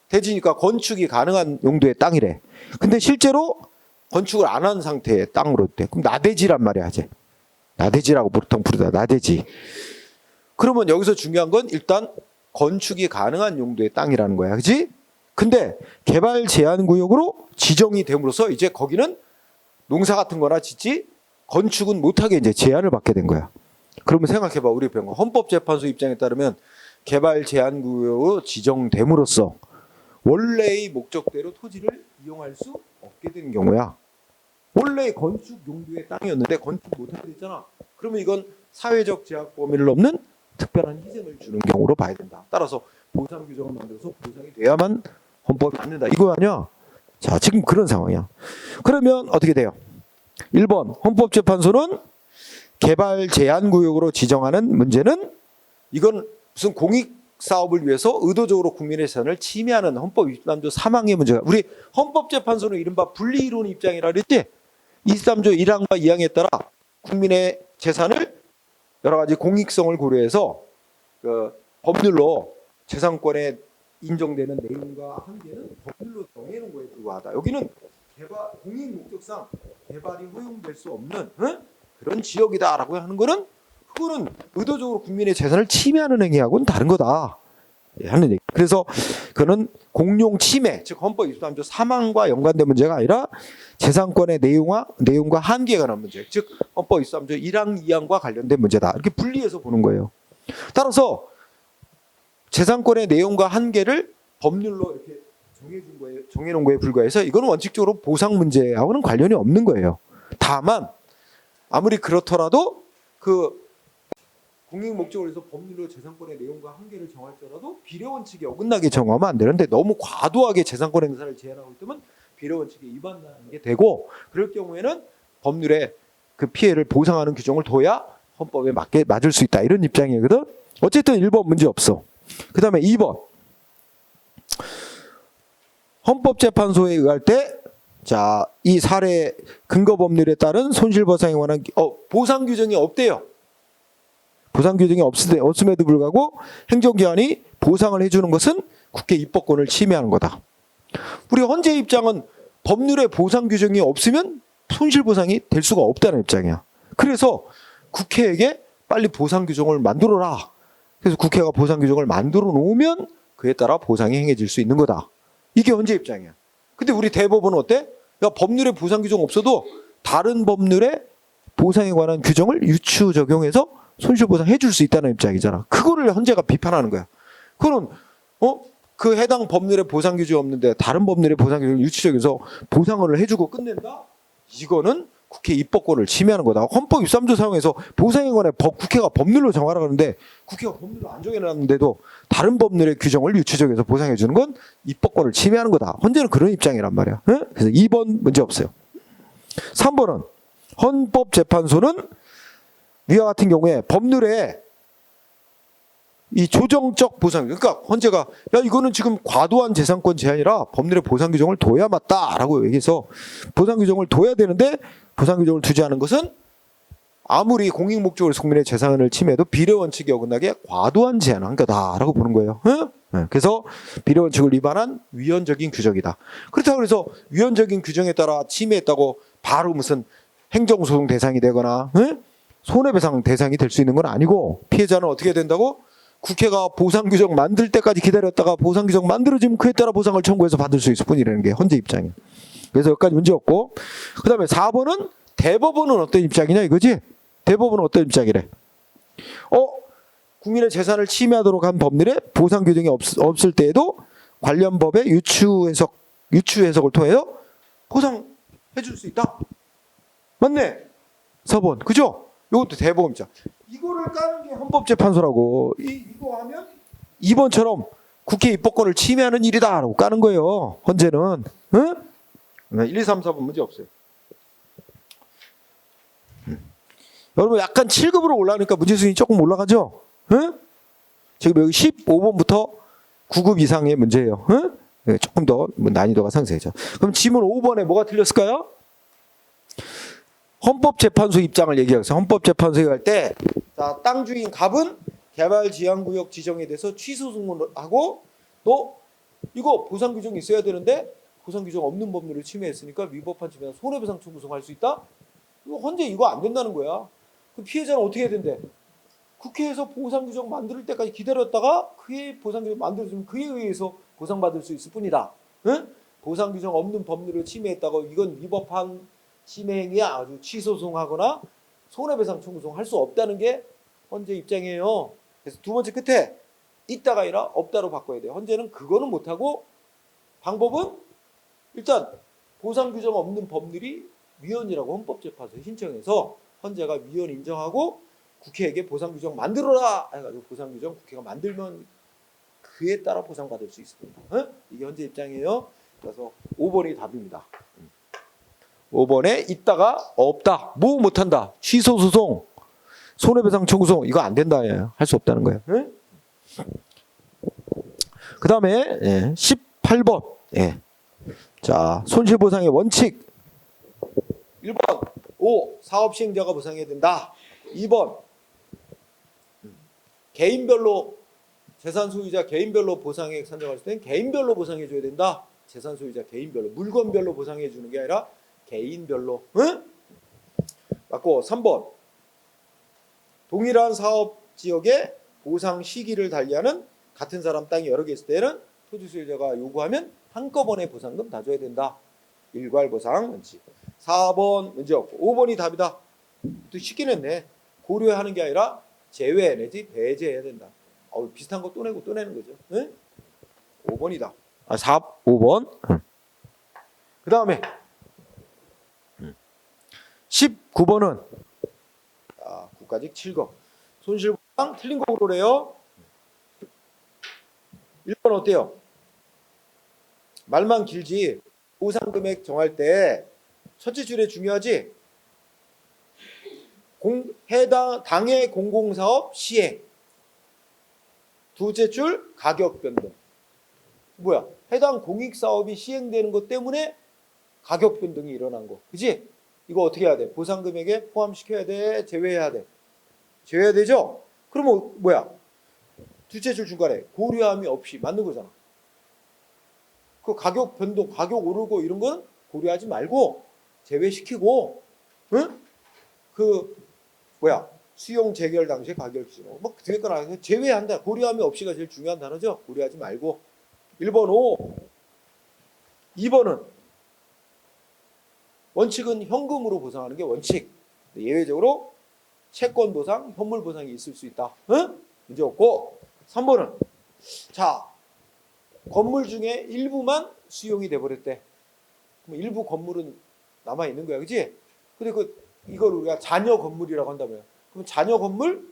대지니까 건축이 가능한 용도의 땅이래. 근데 실제로 건축을 안 한 상태의 땅으로 돼. 그럼 나대지란 말이야, 이제. 나대지라고 보통 부르다, 나대지. 그러면 여기서 중요한 건 일단 건축이 가능한 용도의 땅이라는 거야. 그지? 근데 개발 제한 구역으로 지정이 됨으로써 이제 거기는 농사 같은 거나 짓지 건축은 못하게 이제 제한을 받게 된 거야. 그러면 생각해봐. 우리 헌법재판소 입장에 따르면 개발 제한 구역으로 지정됨으로써 원래의 목적대로 토지를 이용할 수 없게 되는 경우야. 원래 건축 용도의 땅이었는데 건축 못하게 됐잖아. 그러면 이건 사회적 제약 범위를 넘는 특별한 희생을 주는 경우로 봐야 된다. 따라서 보상 규정을 만들어서 보상이 돼야만 헌법이 맞는다. 이거 아니야? 자, 지금 그런 상황이야. 그러면 어떻게 돼요? 1번 헌법재판소는 개발 제한 구역으로 지정하는 문제는 이건 무슨 공익 사업을 위해서 의도적으로 국민의 재산을 침해하는 헌법 23조 3항의 문제가, 우리 헌법재판소는 이른바 분리이론 입장이라 그랬지? 23조 1항과 2항에 따라 국민의 재산을 여러 가지 공익성을 고려해서 그 법률로 재산권에 인정되는 내용과 한계는 법률로 정해놓은 거에 불과하다. 여기는 개발 공익 목적상 개발이 허용될 수 없는 그런 지역이다라고 하는 거는, 그거는 의도적으로 국민의 재산을 침해하는 행위하고는 다른 거다 하는 얘기. 그래서 그는 공용 침해, 즉 헌법 23조 3항과 연관된 문제가 아니라 재산권의 내용과 한계에 관한 문제, 즉 헌법 23조 1항, 2항과 관련된 문제다. 이렇게 분리해서 보는 거예요. 따라서 재산권의 내용과 한계를 법률로 이렇게 정해놓은 거에 불과해서 이거는 원칙적으로 보상 문제하고는 관련이 없는 거예요. 다만 아무리 그렇더라도 그 공익 목적을 위해서 법률로 재산권의 내용과 한계를 정할지라도 비례 원칙에 어긋나게 정하면 안 되는데, 너무 과도하게 재산권 행사를 제한하고 있다면 비례 원칙에 위반하는 게 되고, 그럴 경우에는 법률에 그 피해를 보상하는 규정을 둬야 헌법에 맞을 수 있다, 이런 입장이거든. 어쨌든 1번 문제 없어. 그 다음에 2번 헌법재판소에 의할 때, 자, 이 사례 근거 법률에 따른 손실보상에 관한 보상 규정이 없대요. 보상 규정이 없음에도 불구하고 행정기관이 보상을 해주는 것은 국회 입법권을 침해하는 거다. 우리 헌재 입장은 법률에 보상 규정이 없으면 손실보상이 될 수가 없다는 입장이야. 그래서 국회에게 빨리 보상 규정을 만들어라. 그래서 국회가 보상 규정을 만들어 놓으면 그에 따라 보상이 행해질 수 있는 거다. 이게 헌재 입장이야. 근데 우리 대법원은 어때? 야, 법률에 보상 규정 없어도 다른 법률에 보상에 관한 규정을 유추 적용해서 손실보상 해줄 수 있다는 입장이잖아. 그거를 헌재가 비판하는 거야. 그거는 그 해당 법률에 보상 규정이 없는데 다른 법률에 보상 규정을 유추 적용해서 보상을 해주고 끝낸다? 이거는 국회 입법권을 침해하는 거다. 헌법 23조 사용해서 보상에 관해 국회가 법률로 정하라 그러는데 국회가 법률로 안 정해놨는데도 다른 법률의 규정을 유추적해서 보상해 주는 건 입법권을 침해하는 거다. 헌재는 그런 입장이란 말이야. 그래서 2번 문제 없어요. 3번은 헌법재판소는 위와 같은 경우에 법률에 이 조정적 보상, 그러니까 헌재가 야 이거는 지금 과도한 재산권 제한이라 법률에 보상 규정을 둬야 맞다라고 얘기해서 보상 규정을 둬야 되는데 보상 규정을 두지 않은 것은 아무리 공익 목적으로 국민의 재산을 침해해도 비례 원칙에 어긋나게 과도한 제한한 거다라고 보는 거예요. 그래서 비례 원칙을 위반한 위헌적인 규정이다. 그렇다고 해서 위헌적인 규정에 따라 침해했다고 바로 무슨 행정소송 대상이 되거나 손해배상 대상이 될 수 있는 건 아니고, 피해자는 어떻게 된다고? 국회가 보상 규정 만들 때까지 기다렸다가 보상 규정 만들어지면 그에 따라 보상을 청구해서 받을 수 있을 뿐이라는 게 헌재 입장이에요. 그래서 여기까지 문제 없고, 그 다음에 4번은 대법원은 어떤 입장이냐 이거지? 대법원은 어떤 입장이래? 국민의 재산을 침해하도록 한 법률에 보상 규정이 없을 때에도 관련 법의 유추 해석을 통해서 보상해 줄 수 있다. 맞네? 4번. 그죠? 이것도 대법원 입장. 이거를 까는 게 헌법재판소라고. 이거 하면 2번처럼 국회 입법권을 침해하는 일이다라고 까는 거예요. 헌재는. 1, 2, 3, 4번 문제 없어요. 여러분 약간 7급으로 올라가니까 문제수준이 조금 올라가죠? 지금 여기 15번부터 9급 이상의 문제예요. 조금 더 난이도가 상승해져. 그럼 지문 5번에 뭐가 틀렸을까요? 헌법재판소 입장을 얘기하겠어. 헌법재판소에 갈 때, 자, 땅 주인 갑은 개발 지향구역 지정에 대해서 취소송을 하고, 또 이거 보상 규정이 있어야 되는데 보상 규정 없는 법률을 침해했으니까 위법한 침해 손해배상 청구송할 수 있다? 이거 헌재 이거 안 된다는 거야. 그 피해자는 어떻게 해야 된대? 국회에서 보상 규정 만들 때까지 기다렸다가 그의 보상 규정 만들어주면 그에 의해서 보상받을 수 있을 뿐이다. 보상 규정 없는 법률을 침해했다고 이건 위법한 침해행위야 아주 취소송하거나 손해배상 청구송 할 수 없다는 게 헌재 입장이에요. 그래서 두 번째 끝에 있다가 아니라 없다로 바꿔야 돼요. 헌재는 그거는 못하고 방법은 일단 보상 규정 없는 법률이 위헌이라고 헌법재판소에 신청해서 헌재가 위헌 인정하고 국회에게 보상규정 만들어라 해가지고 보상규정 국회가 만들면 그에 따라 보상받을 수 있습니다. 이게 헌재 입장이에요. 그래서 5번이 답입니다. 5번에 있다가 없다. 뭐 못한다. 취소소송, 손해배상 청구소송 이거 안 된다. 할 수 없다는 거예요. 그 다음에 18번. 자, 손실보상의 원칙. 1번 5. 사업시행자가 보상해야 된다. 2번 개인별로 재산 소유자 개인별로 보상액 산정할 때는 개인별로 보상해 줘야 된다. 재산 소유자 개인별로 물건별로 보상해 주는 게 아니라 개인별로. 맞고 3번 동일한 사업 지역에 보상 시기를 달리하는 같은 사람 땅이 여러 개 있을 때는 토지 소유자가 요구하면 한꺼번에 보상금 다 줘야 된다. 일괄보상 원칙. 4번 문제였고 5번이 답이다. 또 쉽긴 했네. 고려하는 게 아니라 제외 내지 배제해야 된다. 비슷한 거 또 내고 또 내는 거죠. 5번이다. 5번. 그 다음에 19번은 9까지 7거. 손실보상 틀린 거 고르래요. 1번 어때요? 말만 길지 보상금액 정할 때 첫째 줄에 중요하지. 해당 당해 공공사업 시행. 둘째 줄 가격 변동. 뭐야? 해당 공익사업이 시행되는 것 때문에 가격 변동이 일어난 거. 그지? 이거 어떻게 해야 돼? 보상금액에 포함시켜야 돼? 제외해야 돼? 제외해야 되죠? 그러면 뭐야? 둘째 줄 중간에 고려함이 없이 맞는 거잖아. 그 가격 변동, 가격 오르고 이런 건 고려하지 말고 제외시키고, 응? 수용 재결 당시에 가격 기준. 뭐 뒤에 거나 제외한다. 고려함이 없이가 제일 중요한 단어죠. 고려하지 말고. 1번 5. 2번은 원칙은 현금으로 보상하는 게 원칙. 예외적으로 채권 보상, 현물 보상이 있을 수 있다. 응? 문제 없고. 3번은 자, 건물 중에 일부만 수용이 돼 버렸대. 그럼 일부 건물은 남아 있는 거야. 그렇지? 근데 이걸 우리가 자녀 건물이라고 한다고요. 그럼 자녀 건물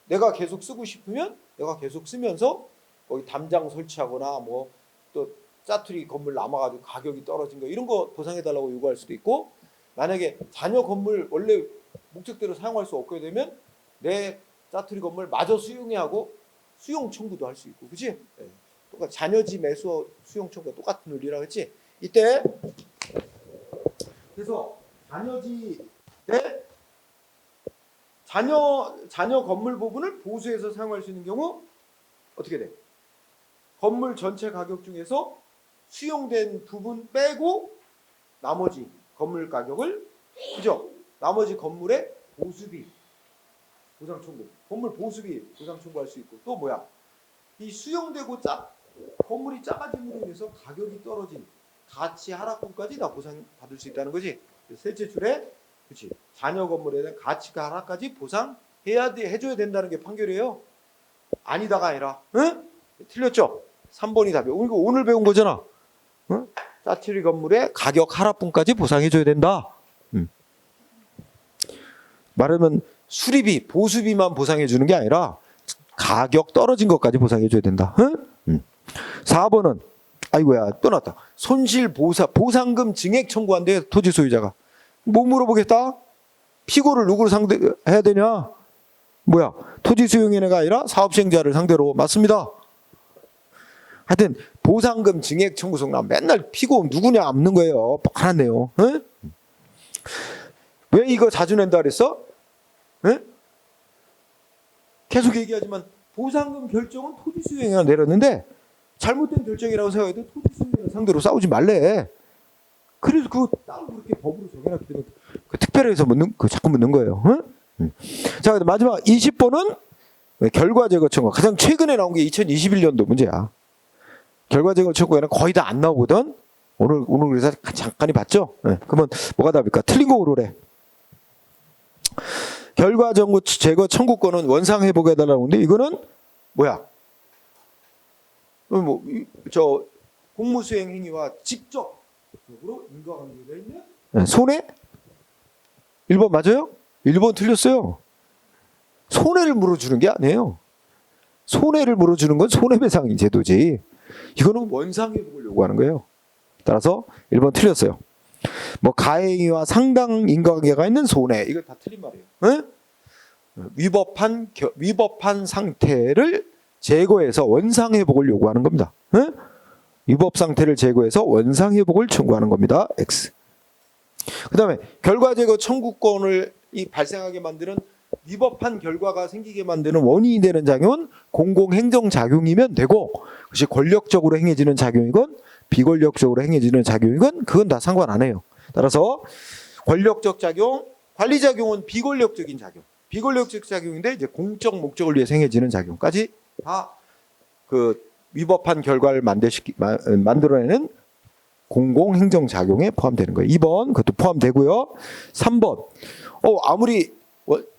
내가 계속 쓰고 싶으면 내가 계속 쓰면서 거기 담장 설치하거나 뭐 또 짜투리 건물 남아가지고 가격이 떨어진 거 이런 거 보상해달라고 요구할 수도 있고, 만약에 자녀 건물 원래 목적대로 사용할 수 없게 되면 내 짜투리 건물 마저 수용해 하고 수용 청구도 할 수 있고, 그렇지? 네. 똑같 자녀지 매수 수용 청구가 똑같은 논리라 그랬지? 이때 그래서 자녀지 내 자녀 건물 부분을 보수해서 사용할 수 있는 경우 어떻게 돼? 건물 전체 가격 중에서 수용된 부분 빼고 나머지 건물 가격을, 그죠? 나머지 건물의 보수비 보상 청구, 건물 보수비 보상 청구할 수 있고, 또 뭐야? 이 수용되고 건물이 작아짐으로 인해서 가격이 떨어진 가치 하락분까지 다 보상 받을 수 있다는 거지. 셋째 줄에 그렇지. 자녀 건물에 대한 가치가 하락까지 보상해야 돼, 해줘야 된다는 게 판결이에요. 아니다가 아니라, 응? 틀렸죠? 3번이 답이에요. 이거 오늘 배운 거잖아. 응? 짜투리 건물의 가격 하락분까지 보상해줘야 된다. 말하면 수리비, 보수비만 보상해주는 게 아니라 가격 떨어진 것까지 보상해줘야 된다. 응? 4번은 아이고야 또 나왔다. 보상금 증액 청구한대 토지 소유자가. 뭐 물어보겠다? 피고를 누구로 상대해야 되냐? 뭐야? 토지 수용인회가 아니라 사업시행자를 상대로. 맞습니다. 하여튼 보상금 증액 청구송 나 맨날 피고 누구냐 묻는 거예요. 뻔하네요. 응? 왜 이거 자주 낸다 그랬어? 응? 계속 얘기하지만 보상금 결정은 토지 수용인회가 내렸는데 잘못된 결정이라고 생각해도 토지 수용인회 상대로 싸우지 말래. 그래서 그거 따로 그렇게 법으로 정해놨기 때문에 특별해서 자꾸 묻는 거예요. 응? 자, 마지막 20번은 결과 제거 청구. 가장 최근에 나온 게 2021년도 문제야. 결과 제거 청구에는 거의 다 안 나오거든. 오늘 그래서 잠깐이 봤죠. 네. 그러면 뭐가 답일까? 틀린 거 고르래. 결과 제거 청구권은 원상 회복해달라고 하는데 이거는 뭐야? 공무수행 행위와 직접적으로 인과관계가 있는 손해? 1번 맞아요? 1번 틀렸어요. 손해를 물어주는 게 아니에요. 손해를 물어주는 건 손해배상 제도지. 이거는 원상회복을 요구하는 거예요. 따라서 1번 틀렸어요. 뭐 가해행위와 상당 인과관계가 있는 손해, 이거 다 틀린 말이에요. 응? 위법한 상태를 제거해서 원상회복을 요구하는 겁니다. 응? 위법 상태를 제거해서 원상회복을 청구하는 겁니다. X. 그 다음에 결과제거 청구권을 발생하게 만드는 위법한 결과가 생기게 만드는 원인이 되는 작용은 공공행정작용이면 되고, 그것이 권력적으로 행해지는 작용이건 비권력적으로 행해지는 작용이건 그건 다 상관 안 해요. 따라서 권력적 작용, 관리작용은 비권력적인 작용, 비권력적 작용인데 이제 공적 목적을 위해서 행해지는 작용까지 다 그 위법한 결과를 만들어내는 공공행정작용에 포함되는 거예요. 2번 그것도 포함되고요. 3번 아무리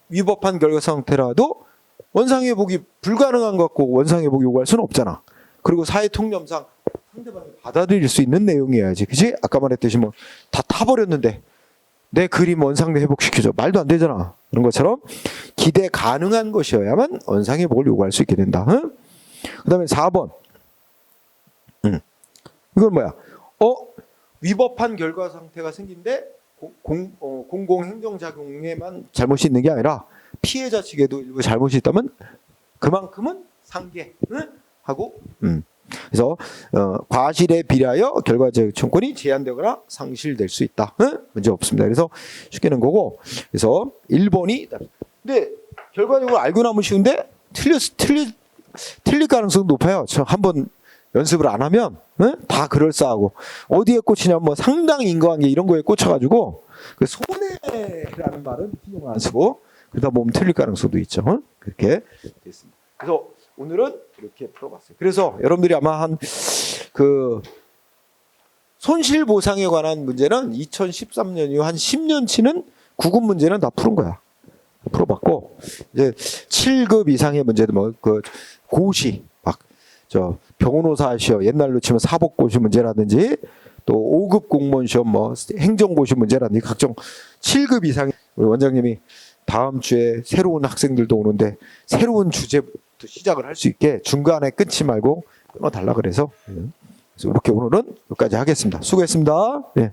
위법한 결과 상태라도 원상회복이 불가능한 것 같고 원상회복 요구할 수는 없잖아. 그리고 사회통념상 상대방이 받아들일 수 있는 내용이어야지. 그치? 아까 말했듯이 뭐 다 타버렸는데 내 그림 원상 회복시켜줘. 말도 안 되잖아. 그런 것처럼 기대 가능한 것이어야만 원상회복을 요구할 수 있게 된다. 응? 그 다음에 4번. 이건 뭐야? 위법한 결과 상태가 생긴데 공공행정작용에만 잘못이 있는 게 아니라 피해자 측에도 일부 잘못이 있다면 그만큼은 상계 하고 그래서 과실에 비례하여 결과적 청구권이 제한되거나 상실될 수 있다. 문제 없습니다. 그래서 쉽게는 거고. 그래서 1번이 근데 결과적으로 알고 나면 쉬운데 틀릴 가능성이 높아요. 저 한번 연습을 안 하면 다 그럴싸하고 어디에 꽂히냐면 뭐 상당 인과관계 이런 거에 꽂혀가지고 그 손해라는 말은 신경 안 쓰고 그러다 보면 틀릴 가능성도 있죠. 그렇게 됐습니다. 그래서 오늘은 이렇게 풀어봤어요. 그래서 여러분들이 아마 한 그 손실보상에 관한 문제는 2013년 이후 한 10년치는 구급 문제는 다 푸는 거야. 풀어봤고 이제 7급 이상의 문제도 뭐 그 고시 막 저 병원호사 시험 옛날로 치면 사법고시 문제라든지 또 5급 공무원 시험 뭐 행정고시 문제라든지 각종 7급 이상의 우리 원장님이 다음 주에 새로운 학생들도 오는데 새로운 주제부터 시작을 할 수 있게 중간에 끊지 말고 끊어달라 그래서 이렇게 오늘은 여기까지 하겠습니다. 수고했습니다. 네.